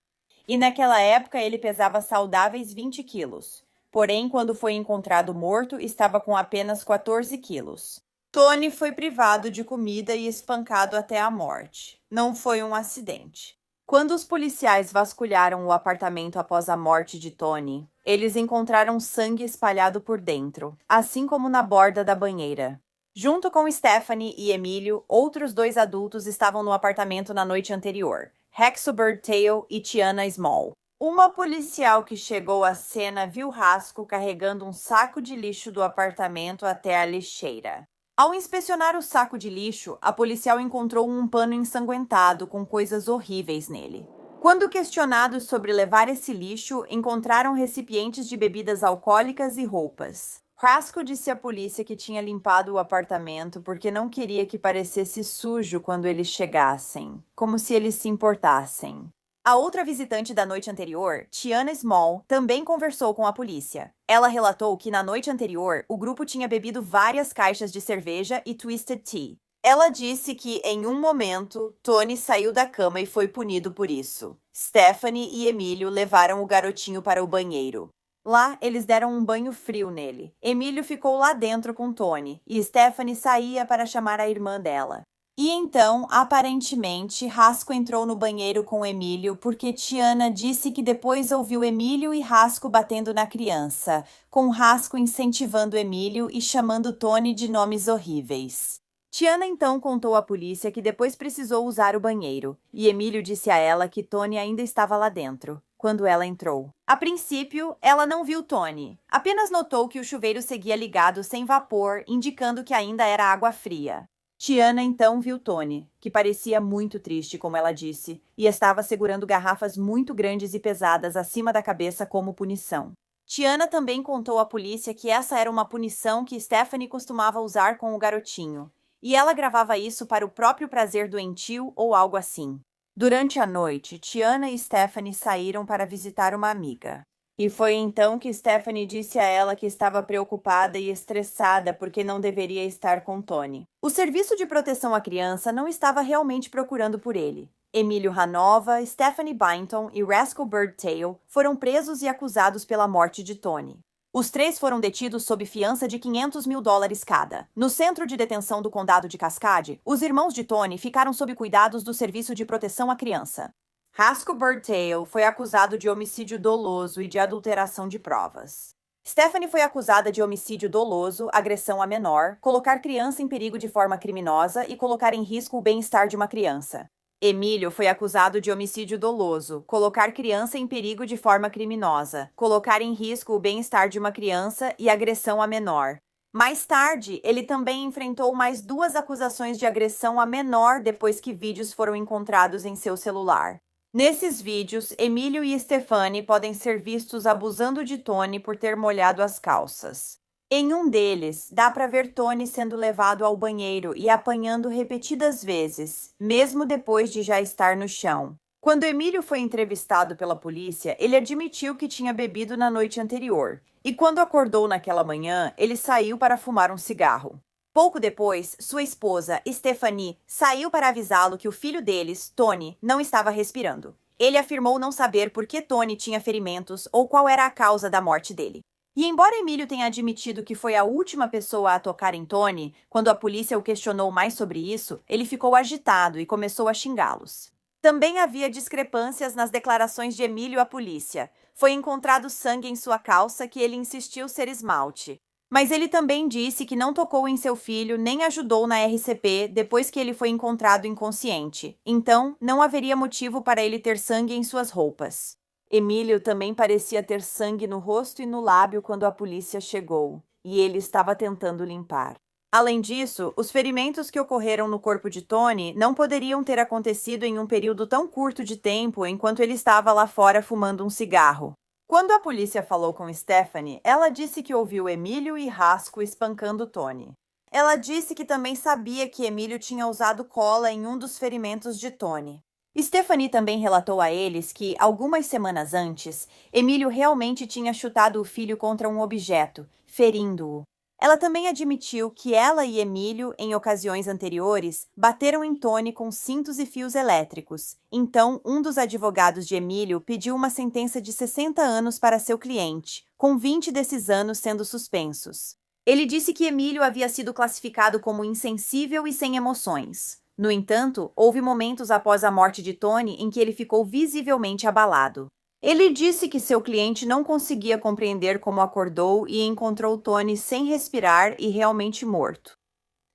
E naquela época ele pesava saudáveis 20 quilos. Porém, quando foi encontrado morto, estava com apenas 14 quilos. Tony foi privado de comida e espancado até a morte. Não foi um acidente. Quando os policiais vasculharam o apartamento após a morte de Tony, eles encontraram sangue espalhado por dentro, assim como na borda da banheira. Junto com Stephanie e Emílio, outros 2 adultos estavam no apartamento na noite anterior, Haskell Birdtail e Tiana Small. Uma policial que chegou à cena viu Haskell carregando um saco de lixo do apartamento até a lixeira. Ao inspecionar o saco de lixo, a policial encontrou um pano ensanguentado com coisas horríveis nele. Quando questionados sobre levar esse lixo, encontraram recipientes de bebidas alcoólicas e roupas. Haskell disse à polícia que tinha limpado o apartamento porque não queria que parecesse sujo quando eles chegassem, como se eles se importassem. A outra visitante da noite anterior, Tiana Small, também conversou com a polícia. Ela relatou que na noite anterior, o grupo tinha bebido várias caixas de cerveja e Twisted Tea. Ela disse que, em um momento, Tony saiu da cama e foi punido por isso. Stephanie e Emílio levaram o garotinho para o banheiro. Lá, eles deram um banho frio nele. Emílio ficou lá dentro com Tony, e Stephanie saía para chamar a irmã dela. E então, aparentemente, Haskell entrou no banheiro com Emílio porque Tiana disse que depois ouviu Emílio e Haskell batendo na criança, com Haskell incentivando Emílio e chamando Tony de nomes horríveis. Tiana então contou à polícia que depois precisou usar o banheiro, e Emílio disse a ela que Tony ainda estava lá dentro, quando ela entrou. A princípio, ela não viu Tony, apenas notou que o chuveiro seguia ligado sem vapor, indicando que ainda era água fria. Tiana então viu Tony, que parecia muito triste, como ela disse, e estava segurando garrafas muito grandes e pesadas acima da cabeça como punição. Tiana também contou à polícia que essa era uma punição que Stephanie costumava usar com o garotinho, e ela gravava isso para o próprio prazer doentio ou algo assim. Durante a noite, Tiana e Stephanie saíram para visitar uma amiga. E foi então que Stephanie disse a ela que estava preocupada e estressada porque não deveria estar com Tony. O Serviço de Proteção à Criança não estava realmente procurando por ele. Emílio Hanova, Stephanie Byington e Haskell Birdtail foram presos e acusados pela morte de Tony. Os 3 foram detidos sob fiança de $500 mil cada. No centro de detenção do condado de Cascade, os irmãos de Tony ficaram sob cuidados do Serviço de Proteção à Criança. Haskell Birdtail foi acusado de homicídio doloso e de adulteração de provas. Stephanie foi acusada de homicídio doloso, agressão a menor, colocar criança em perigo de forma criminosa e colocar em risco o bem-estar de uma criança. Emílio foi acusado de homicídio doloso, colocar criança em perigo de forma criminosa, colocar em risco o bem-estar de uma criança e agressão a menor. Mais tarde, ele também enfrentou mais 2 acusações de agressão a menor depois que vídeos foram encontrados em seu celular. Nesses vídeos, Emílio e Stephanie podem ser vistos abusando de Tony por ter molhado as calças. Em um deles, dá para ver Tony sendo levado ao banheiro e apanhando repetidas vezes, mesmo depois de já estar no chão. Quando Emílio foi entrevistado pela polícia, ele admitiu que tinha bebido na noite anterior. E quando acordou naquela manhã, ele saiu para fumar um cigarro. Pouco depois, sua esposa, Stephanie, saiu para avisá-lo que o filho deles, Tony, não estava respirando. Ele afirmou não saber por que Tony tinha ferimentos ou qual era a causa da morte dele. E embora Emílio tenha admitido que foi a última pessoa a tocar em Tony, quando a polícia o questionou mais sobre isso, ele ficou agitado e começou a xingá-los. Também havia discrepâncias nas declarações de Emílio à polícia. Foi encontrado sangue em sua calça que ele insistiu ser esmalte. Mas ele também disse que não tocou em seu filho nem ajudou na RCP depois que ele foi encontrado inconsciente. Então, não haveria motivo para ele ter sangue em suas roupas. Emílio também parecia ter sangue no rosto e no lábio quando a polícia chegou, e ele estava tentando limpar. Além disso, os ferimentos que ocorreram no corpo de Tony não poderiam ter acontecido em um período tão curto de tempo enquanto ele estava lá fora fumando um cigarro. Quando a polícia falou com Stephanie, ela disse que ouviu Emílio e Haskell espancando Tony. Ela disse que também sabia que Emílio tinha usado cola em um dos ferimentos de Tony. Stephanie também relatou a eles que, algumas semanas antes, Emílio realmente tinha chutado o filho contra um objeto, ferindo-o. Ela também admitiu que ela e Emílio, em ocasiões anteriores, bateram em Tony com cintos e fios elétricos. Então, um dos advogados de Emílio pediu uma sentença de 60 anos para seu cliente, com 20 desses anos sendo suspensos. Ele disse que Emílio havia sido classificado como insensível e sem emoções. No entanto, houve momentos após a morte de Tony em que ele ficou visivelmente abalado. Ele disse que seu cliente não conseguia compreender como acordou e encontrou Tony sem respirar e realmente morto.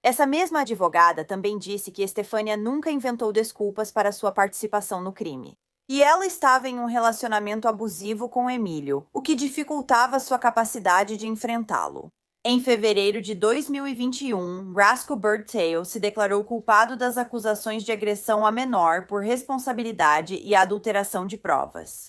Essa mesma advogada também disse que Estefânia nunca inventou desculpas para sua participação no crime. E ela estava em um relacionamento abusivo com Emílio, o que dificultava sua capacidade de enfrentá-lo. Em fevereiro de 2021, Roscoe Birdtail se declarou culpado das acusações de agressão a menor por responsabilidade e adulteração de provas.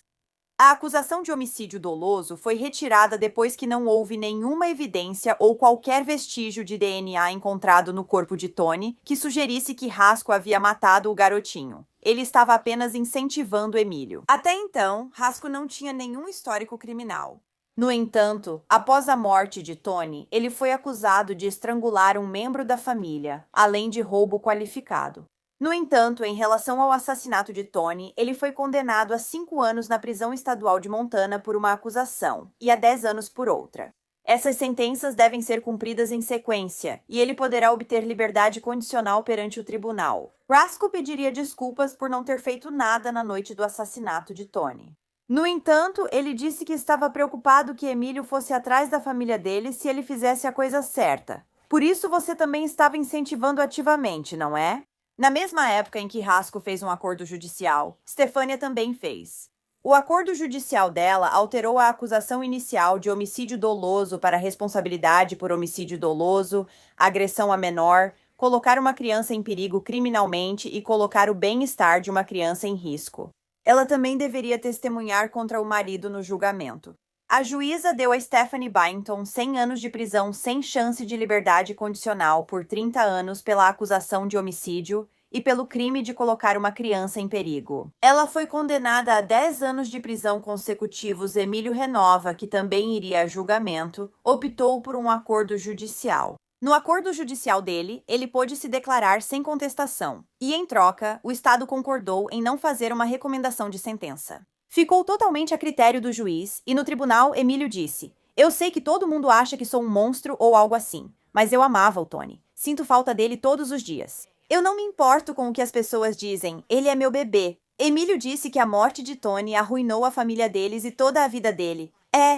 A acusação de homicídio doloso foi retirada depois que não houve nenhuma evidência ou qualquer vestígio de DNA encontrado no corpo de Tony que sugerisse que Roscoe havia matado o garotinho. Ele estava apenas incentivando Emílio. Até então, Roscoe não tinha nenhum histórico criminal. No entanto, após a morte de Tony, ele foi acusado de estrangular um membro da família, além de roubo qualificado. No entanto, em relação ao assassinato de Tony, ele foi condenado a 5 anos na prisão estadual de Montana por uma acusação e a 10 anos por outra. Essas sentenças devem ser cumpridas em sequência, e ele poderá obter liberdade condicional perante o tribunal. Roscoe pediria desculpas por não ter feito nada na noite do assassinato de Tony. No entanto, ele disse que estava preocupado que Emílio fosse atrás da família dele se ele fizesse a coisa certa. Por isso você também estava incentivando ativamente, não é? Na mesma época em que Roscoe fez um acordo judicial, Stefania também fez. O acordo judicial dela alterou a acusação inicial de homicídio doloso para responsabilidade por homicídio doloso, agressão a menor, colocar uma criança em perigo criminalmente e colocar o bem-estar de uma criança em risco. Ela também deveria testemunhar contra o marido no julgamento. A juíza deu a Stephanie Byington 100 anos de prisão sem chance de liberdade condicional por 30 anos pela acusação de homicídio e pelo crime de colocar uma criança em perigo. Ela foi condenada a 10 anos de prisão consecutivos. Emílio Renova, que também iria a julgamento, optou por um acordo judicial. No acordo judicial dele, ele pôde se declarar sem contestação, e em troca, o Estado concordou em não fazer uma recomendação de sentença. Ficou totalmente a critério do juiz, e no tribunal, Emílio disse: "Eu sei que todo mundo acha que sou um monstro ou algo assim, mas eu amava o Tony. Sinto falta dele todos os dias. Eu não me importo com o que as pessoas dizem, ele é meu bebê." Emílio disse que a morte de Tony arruinou a família deles e toda a vida dele.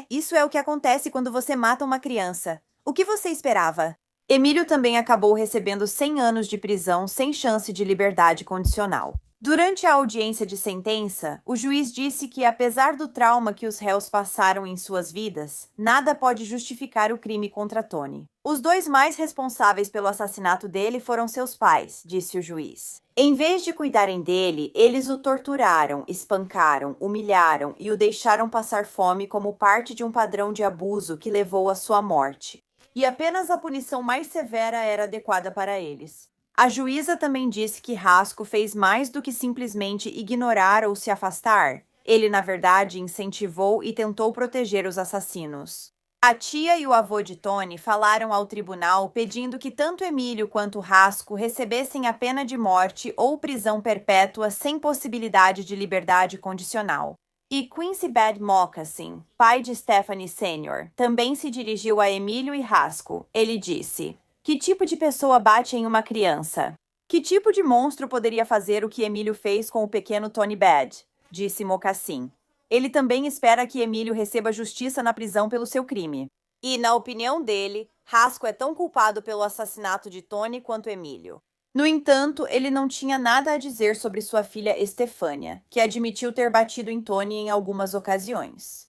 Isso é o que acontece quando você mata uma criança. O que você esperava? Emílio também acabou recebendo 100 anos de prisão sem chance de liberdade condicional. Durante a audiência de sentença, o juiz disse que, apesar do trauma que os réus passaram em suas vidas, nada pode justificar o crime contra Tony. Os dois mais responsáveis pelo assassinato dele foram seus pais, disse o juiz. Em vez de cuidarem dele, eles o torturaram, espancaram, humilharam e o deixaram passar fome como parte de um padrão de abuso que levou à sua morte. E apenas a punição mais severa era adequada para eles. A juíza também disse que Roscoe fez mais do que simplesmente ignorar ou se afastar. Ele, na verdade, incentivou e tentou proteger os assassinos. A tia e o avô de Tony falaram ao tribunal pedindo que tanto Emílio quanto Roscoe recebessem a pena de morte ou prisão perpétua sem possibilidade de liberdade condicional. E Quincy Bad Moccasin, pai de Stephanie Sr., também se dirigiu a Emílio e Roscoe. Ele disse: "Que tipo de pessoa bate em uma criança? Que tipo de monstro poderia fazer o que Emílio fez com o pequeno Tony Bad?" disse Moccasin. Ele também espera que Emílio receba justiça na prisão pelo seu crime. E, na opinião dele, Roscoe é tão culpado pelo assassinato de Tony quanto Emílio. No entanto, ele não tinha nada a dizer sobre sua filha Estefânia, que admitiu ter batido em Tony em algumas ocasiões.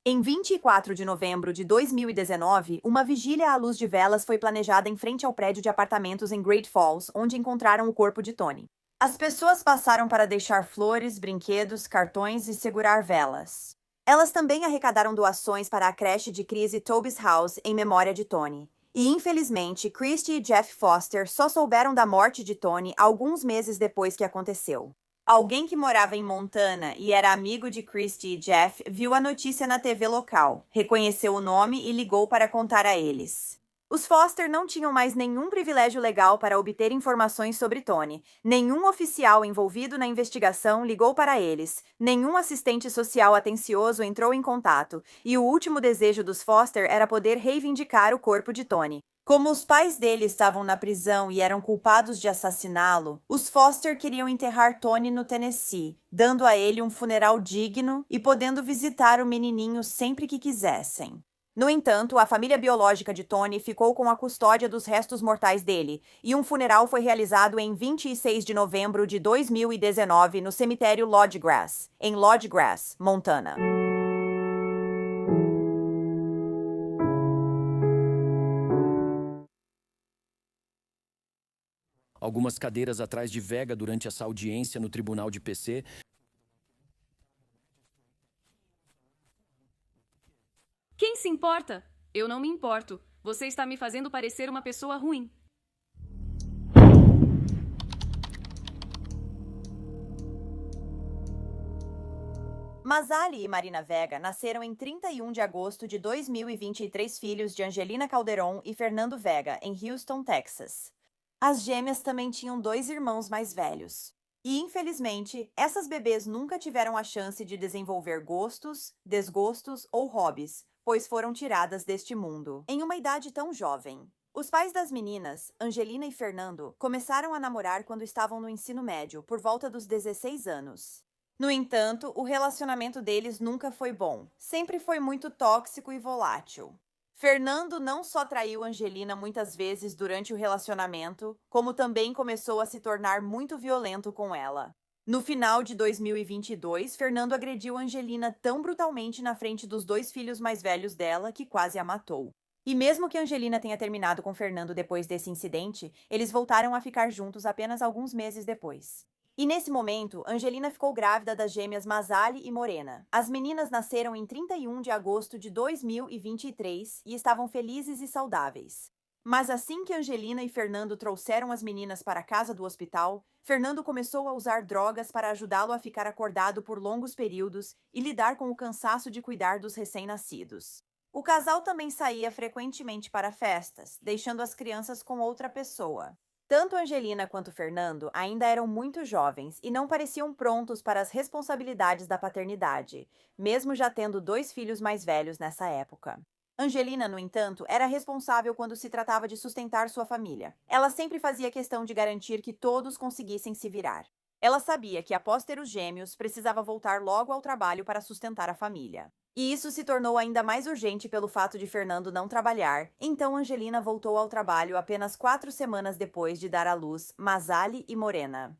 Em 24 de novembro de 2019, uma vigília à luz de velas foi planejada em frente ao prédio de apartamentos em Great Falls, onde encontraram o corpo de Tony. As pessoas passaram para deixar flores, brinquedos, cartões e segurar velas. Elas também arrecadaram doações para a creche de Chris e Toby's House em memória de Tony. E, infelizmente, Christy e Jeff Foster só souberam da morte de Tony alguns meses depois que aconteceu. Alguém que morava em Montana e era amigo de Christy e Jeff viu a notícia na TV local, reconheceu o nome e ligou para contar a eles. Os Foster não tinham mais nenhum privilégio legal para obter informações sobre Tony. Nenhum oficial envolvido na investigação ligou para eles. Nenhum assistente social atencioso entrou em contato. E o último desejo dos Foster era poder reivindicar o corpo de Tony. Como os pais dele estavam na prisão e eram culpados de assassiná-lo, os Foster queriam enterrar Tony no Tennessee, dando a ele um funeral digno e podendo visitar o menininho sempre que quisessem. No entanto, a família biológica de Tony ficou com a custódia dos restos mortais dele, e um funeral foi realizado em 26 de novembro de 2019 no cemitério Lodgegrass, em Lodgegrass, Montana. Algumas cadeiras atrás de Vega durante essa audiência no tribunal de PC. Quem se importa? Eu não me importo. Você está me fazendo parecer uma pessoa ruim. Mazzali e Marina Vega nasceram em 31 de agosto de 2023, filhos de Angelina Calderon e Fernando Vega, em Houston, Texas. As gêmeas também tinham 2 irmãos mais velhos. E, infelizmente, essas bebês nunca tiveram a chance de desenvolver gostos, desgostos ou hobbies, pois foram tiradas deste mundo em uma idade tão jovem. Os pais das meninas, Angelina e Fernando, começaram a namorar quando estavam no ensino médio, por volta dos 16 anos. No entanto, o relacionamento deles nunca foi bom. Sempre foi muito tóxico e volátil. Fernando não só traiu Angelina muitas vezes durante o relacionamento, como também começou a se tornar muito violento com ela. No final de 2022, Fernando agrediu Angelina tão brutalmente na frente dos 2 filhos mais velhos dela que quase a matou. E mesmo que Angelina tenha terminado com Fernando depois desse incidente, eles voltaram a ficar juntos apenas alguns meses depois. E nesse momento, Angelina ficou grávida das gêmeas Mazzali e Morena. As meninas nasceram em 31 de agosto de 2023 e estavam felizes e saudáveis. Mas assim que Angelina e Fernando trouxeram as meninas para a casa do hospital, Fernando começou a usar drogas para ajudá-lo a ficar acordado por longos períodos e lidar com o cansaço de cuidar dos recém-nascidos. O casal também saía frequentemente para festas, deixando as crianças com outra pessoa. Tanto Angelina quanto Fernando ainda eram muito jovens e não pareciam prontos para as responsabilidades da paternidade, mesmo já tendo 2 filhos mais velhos nessa época. Angelina, no entanto, era responsável quando se tratava de sustentar sua família. Ela sempre fazia questão de garantir que todos conseguissem se virar. Ela sabia que, após ter os gêmeos, precisava voltar logo ao trabalho para sustentar a família. E isso se tornou ainda mais urgente pelo fato de Fernando não trabalhar, então Angelina voltou ao trabalho apenas 4 semanas depois de dar à luz Mazzali e Morena.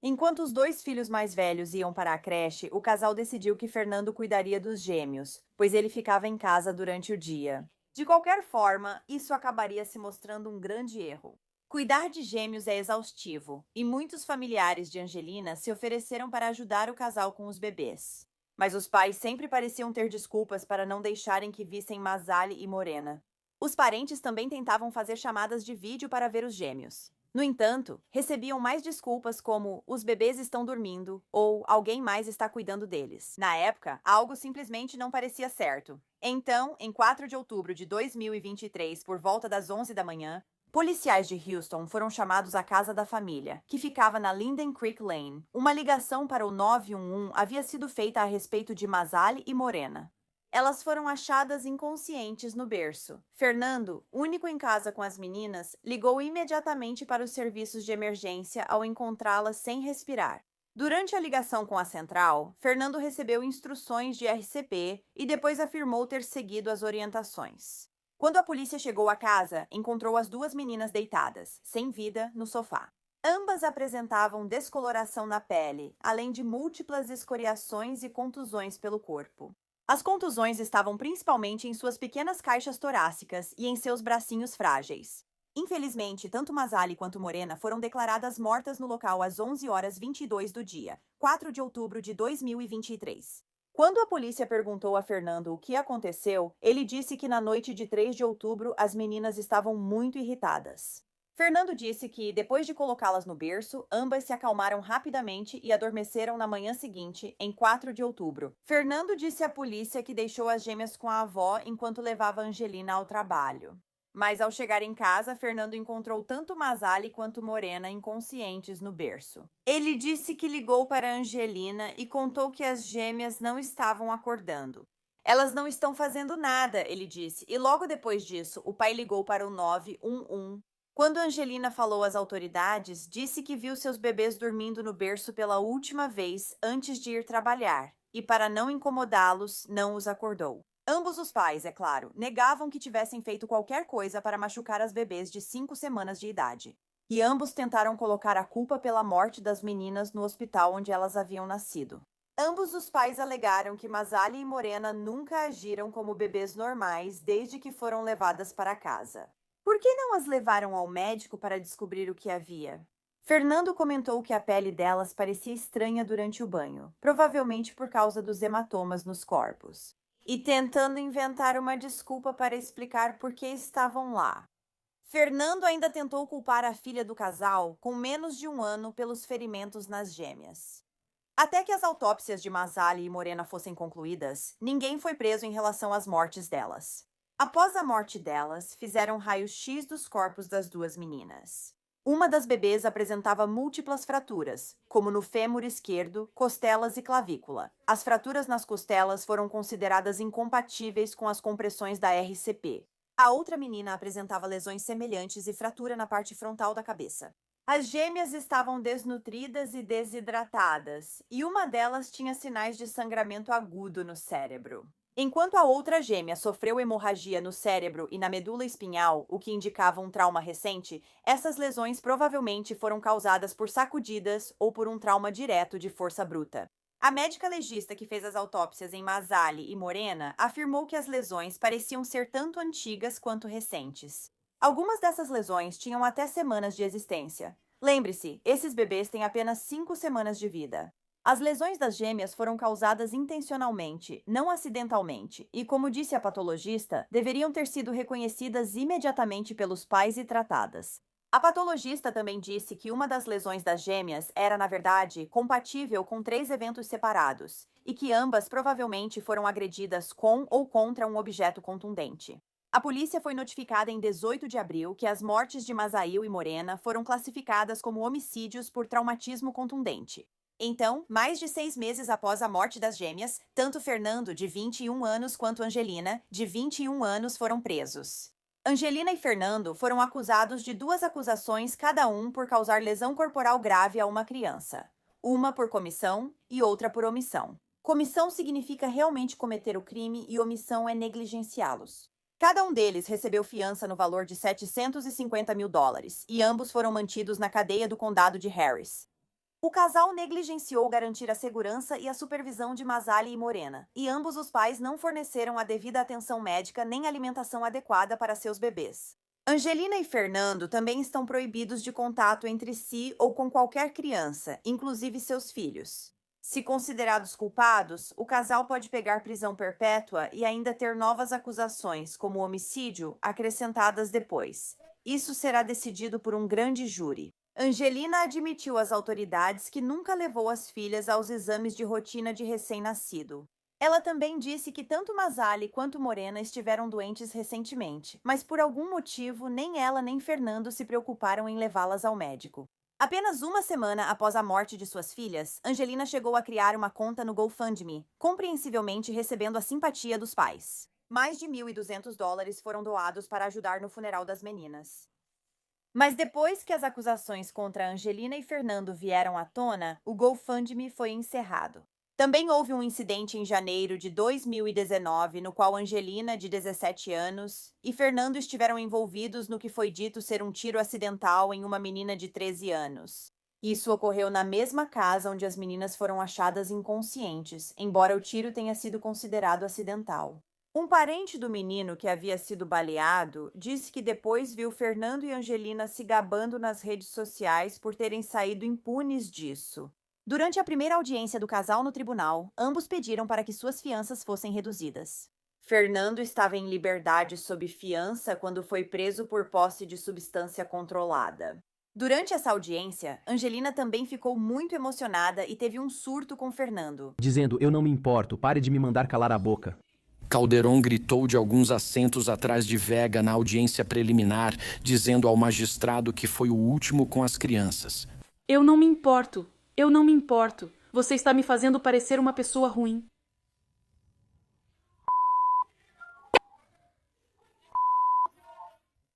Enquanto os 2 filhos mais velhos iam para a creche, o casal decidiu que Fernando cuidaria dos gêmeos, pois ele ficava em casa durante o dia. De qualquer forma, isso acabaria se mostrando um grande erro. Cuidar de gêmeos é exaustivo, e muitos familiares de Angelina se ofereceram para ajudar o casal com os bebês. Mas os pais sempre pareciam ter desculpas para não deixarem que vissem Mazzali e Morena. Os parentes também tentavam fazer chamadas de vídeo para ver os gêmeos. No entanto, recebiam mais desculpas como "os bebês estão dormindo" ou "alguém mais está cuidando deles". Na época, algo simplesmente não parecia certo. Então, em 4 de outubro de 2023, por volta das 11 da manhã, policiais de Houston foram chamados à casa da família, que ficava na Linden Creek Lane. Uma ligação para o 911 havia sido feita a respeito de Mazzali e Morena. Elas foram achadas inconscientes no berço. Fernando, único em casa com as meninas, ligou imediatamente para os serviços de emergência ao encontrá-las sem respirar. Durante a ligação com a central, Fernando recebeu instruções de RCP e depois afirmou ter seguido as orientações. Quando a polícia chegou à casa, encontrou as 2 meninas deitadas, sem vida, no sofá. Ambas apresentavam descoloração na pele, além de múltiplas escoriações e contusões pelo corpo. As contusões estavam principalmente em suas pequenas caixas torácicas e em seus bracinhos frágeis. Infelizmente, tanto Mazzali quanto Morena foram declaradas mortas no local às 11h22 do dia, 4 de outubro de 2023. Quando a polícia perguntou a Fernando o que aconteceu, ele disse que na noite de 3 de outubro as meninas estavam muito irritadas. Fernando disse que, depois de colocá-las no berço, ambas se acalmaram rapidamente e adormeceram na manhã seguinte, em 4 de outubro. Fernando disse à polícia que deixou as gêmeas com a avó enquanto levava Angelina ao trabalho. Mas ao chegar em casa, Fernando encontrou tanto Masali quanto Morena inconscientes no berço. Ele disse que ligou para Angelina e contou que as gêmeas não estavam acordando. Elas não estão fazendo nada, ele disse, e logo depois disso, o pai ligou para o 911. Quando Angelina falou às autoridades, disse que viu seus bebês dormindo no berço pela última vez antes de ir trabalhar, e para não incomodá-los, não os acordou. Ambos os pais, é claro, negavam que tivessem feito qualquer coisa para machucar as bebês de 5 semanas de idade. E ambos tentaram colocar a culpa pela morte das meninas no hospital onde elas haviam nascido. Ambos os pais alegaram que Masali e Morena nunca agiram como bebês normais desde que foram levadas para casa. Por que não as levaram ao médico para descobrir o que havia? Fernando comentou que a pele delas parecia estranha durante o banho, provavelmente por causa dos hematomas nos corpos, e tentando inventar uma desculpa para explicar por que estavam lá. Fernando ainda tentou culpar a filha do casal, com menos de 1 ano, pelos ferimentos nas gêmeas. Até que as autópsias de Masali e Morena fossem concluídas, ninguém foi preso em relação às mortes delas. Após a morte delas, fizeram raio-x dos corpos das 2 meninas. Uma das bebês apresentava múltiplas fraturas, como no fêmur esquerdo, costelas e clavícula. As fraturas nas costelas foram consideradas incompatíveis com as compressões da RCP. A outra menina apresentava lesões semelhantes e fratura na parte frontal da cabeça. As gêmeas estavam desnutridas e desidratadas, e uma delas tinha sinais de sangramento agudo no cérebro. Enquanto a outra gêmea sofreu hemorragia no cérebro e na medula espinhal, o que indicava um trauma recente, essas lesões provavelmente foram causadas por sacudidas ou por um trauma direto de força bruta. A médica legista que fez as autópsias em Masali e Morena afirmou que as lesões pareciam ser tanto antigas quanto recentes. Algumas dessas lesões tinham até semanas de existência. Lembre-se, esses bebês têm apenas 5 semanas de vida. As lesões das gêmeas foram causadas intencionalmente, não acidentalmente, e, como disse a patologista, deveriam ter sido reconhecidas imediatamente pelos pais e tratadas. A patologista também disse que uma das lesões das gêmeas era, na verdade, compatível com 3 eventos separados, e que ambas provavelmente foram agredidas com ou contra um objeto contundente. A polícia foi notificada em 18 de abril que as mortes de Masail e Morena foram classificadas como homicídios por traumatismo contundente. Então, mais de 6 meses após a morte das gêmeas, tanto Fernando, de 21 anos, quanto Angelina, de 21 anos, foram presos. Angelina e Fernando foram acusados de 2 acusações cada um por causar lesão corporal grave a uma criança. Uma por comissão e outra por omissão. Comissão significa realmente cometer o crime e omissão é negligenciá-los. Cada um deles recebeu fiança no valor de $750 mil e ambos foram mantidos na cadeia do condado de Harris. O casal negligenciou garantir a segurança e a supervisão de Masali e Morena, e ambos os pais não forneceram a devida atenção médica nem alimentação adequada para seus bebês. Angelina e Fernando também estão proibidos de contato entre si ou com qualquer criança, inclusive seus filhos. Se considerados culpados, o casal pode pegar prisão perpétua e ainda ter novas acusações, como homicídio, acrescentadas depois. Isso será decidido por um grande júri. Angelina admitiu às autoridades que nunca levou as filhas aos exames de rotina de recém-nascido. Ela também disse que tanto Masali quanto Morena estiveram doentes recentemente, mas por algum motivo nem ela nem Fernando se preocuparam em levá-las ao médico. Apenas 1 semana após a morte de suas filhas, Angelina chegou a criar uma conta no GoFundMe, compreensivelmente recebendo a simpatia dos pais. Mais de $1.200 foram doados para ajudar no funeral das meninas. Mas depois que as acusações contra Angelina e Fernando vieram à tona, o GoFundMe foi encerrado. Também houve um incidente em janeiro de 2019, no qual Angelina, de 17 anos, e Fernando estiveram envolvidos no que foi dito ser um tiro acidental em uma menina de 13 anos. Isso ocorreu na mesma casa onde as meninas foram achadas inconscientes, embora o tiro tenha sido considerado acidental. Um parente do menino que havia sido baleado disse que depois viu Fernando e Angelina se gabando nas redes sociais por terem saído impunes disso. Durante a primeira audiência do casal no tribunal, ambos pediram para que suas fianças fossem reduzidas. Fernando estava em liberdade sob fiança quando foi preso por posse de substância controlada. Durante essa audiência, Angelina também ficou muito emocionada e teve um surto com Fernando, dizendo: eu não me importo, pare de me mandar calar a boca. Calderon gritou de alguns assentos atrás de Vega na audiência preliminar, dizendo ao magistrado que foi o último com as crianças. Eu não me importo. Eu não me importo. Você está me fazendo parecer uma pessoa ruim.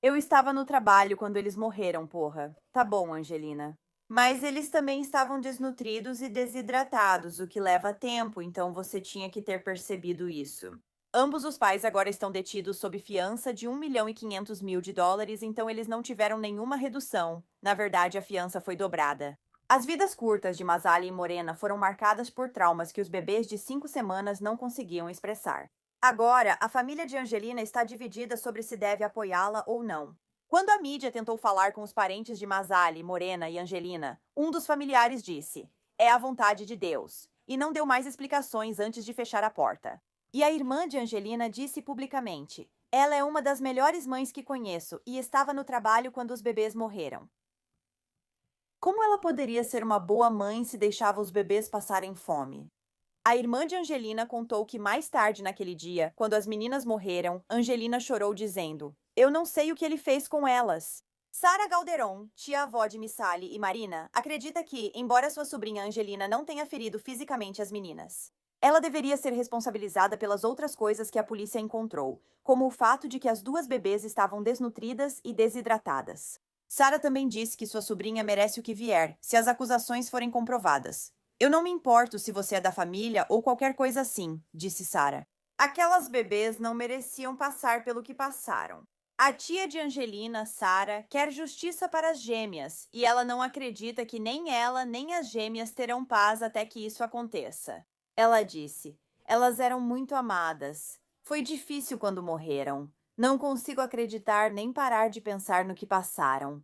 Eu estava no trabalho quando eles morreram, porra. Tá bom, Angelina. Mas eles também estavam desnutridos e desidratados, o que leva tempo, então você tinha que ter percebido isso. Ambos os pais agora estão detidos sob fiança de $1.500.000, então eles não tiveram nenhuma redução. Na verdade, a fiança foi dobrada. As vidas curtas de Masali e Morena foram marcadas por traumas que os bebês de 5 semanas não conseguiam expressar. Agora, a família de Angelina está dividida sobre se deve apoiá-la ou não. Quando a mídia tentou falar com os parentes de Masali, Morena e Angelina, um dos familiares disse: "É a vontade de Deus", e não deu mais explicações antes de fechar a porta. E a irmã de Angelina disse publicamente: "Ela é uma das melhores mães que conheço e estava no trabalho quando os bebês morreram." Como ela poderia ser uma boa mãe se deixava os bebês passarem fome? A irmã de Angelina contou que mais tarde naquele dia, quando as meninas morreram, Angelina chorou dizendo: "Eu não sei o que ele fez com elas." Sara Calderon, tia-avó de Missali e Marina, acredita que, embora sua sobrinha Angelina não tenha ferido fisicamente as meninas, ela deveria ser responsabilizada pelas outras coisas que a polícia encontrou, como o fato de que as duas bebês estavam desnutridas e desidratadas. Sara também disse que sua sobrinha merece o que vier, se as acusações forem comprovadas. "Eu não me importo se você é da família ou qualquer coisa assim", disse Sara. Aquelas bebês não mereciam passar pelo que passaram. A tia de Angelina, Sara, quer justiça para as gêmeas, e ela não acredita que nem ela nem as gêmeas terão paz até que isso aconteça. Ela disse: "Elas eram muito amadas. Foi difícil quando morreram. Não consigo acreditar nem parar de pensar no que passaram."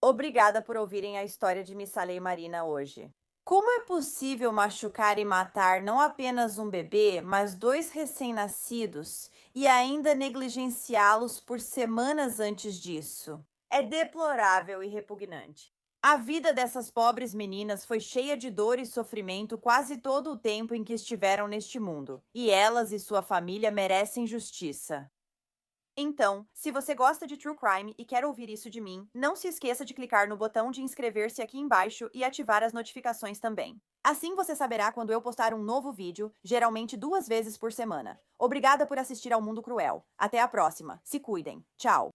Obrigada por ouvirem a história de Missali e Marina hoje. Como é possível machucar e matar não apenas um bebê, mas 2 recém-nascidos e ainda negligenciá-los por semanas antes disso? É deplorável e repugnante. A vida dessas pobres meninas foi cheia de dor e sofrimento quase todo o tempo em que estiveram neste mundo, e elas e sua família merecem justiça. Então, se você gosta de True Crime e quer ouvir isso de mim, não se esqueça de clicar no botão de inscrever-se aqui embaixo e ativar as notificações também. Assim você saberá quando eu postar um novo vídeo, geralmente 2 vezes por semana. Obrigada por assistir ao Mundo Cruel. Até a próxima. Se cuidem. Tchau.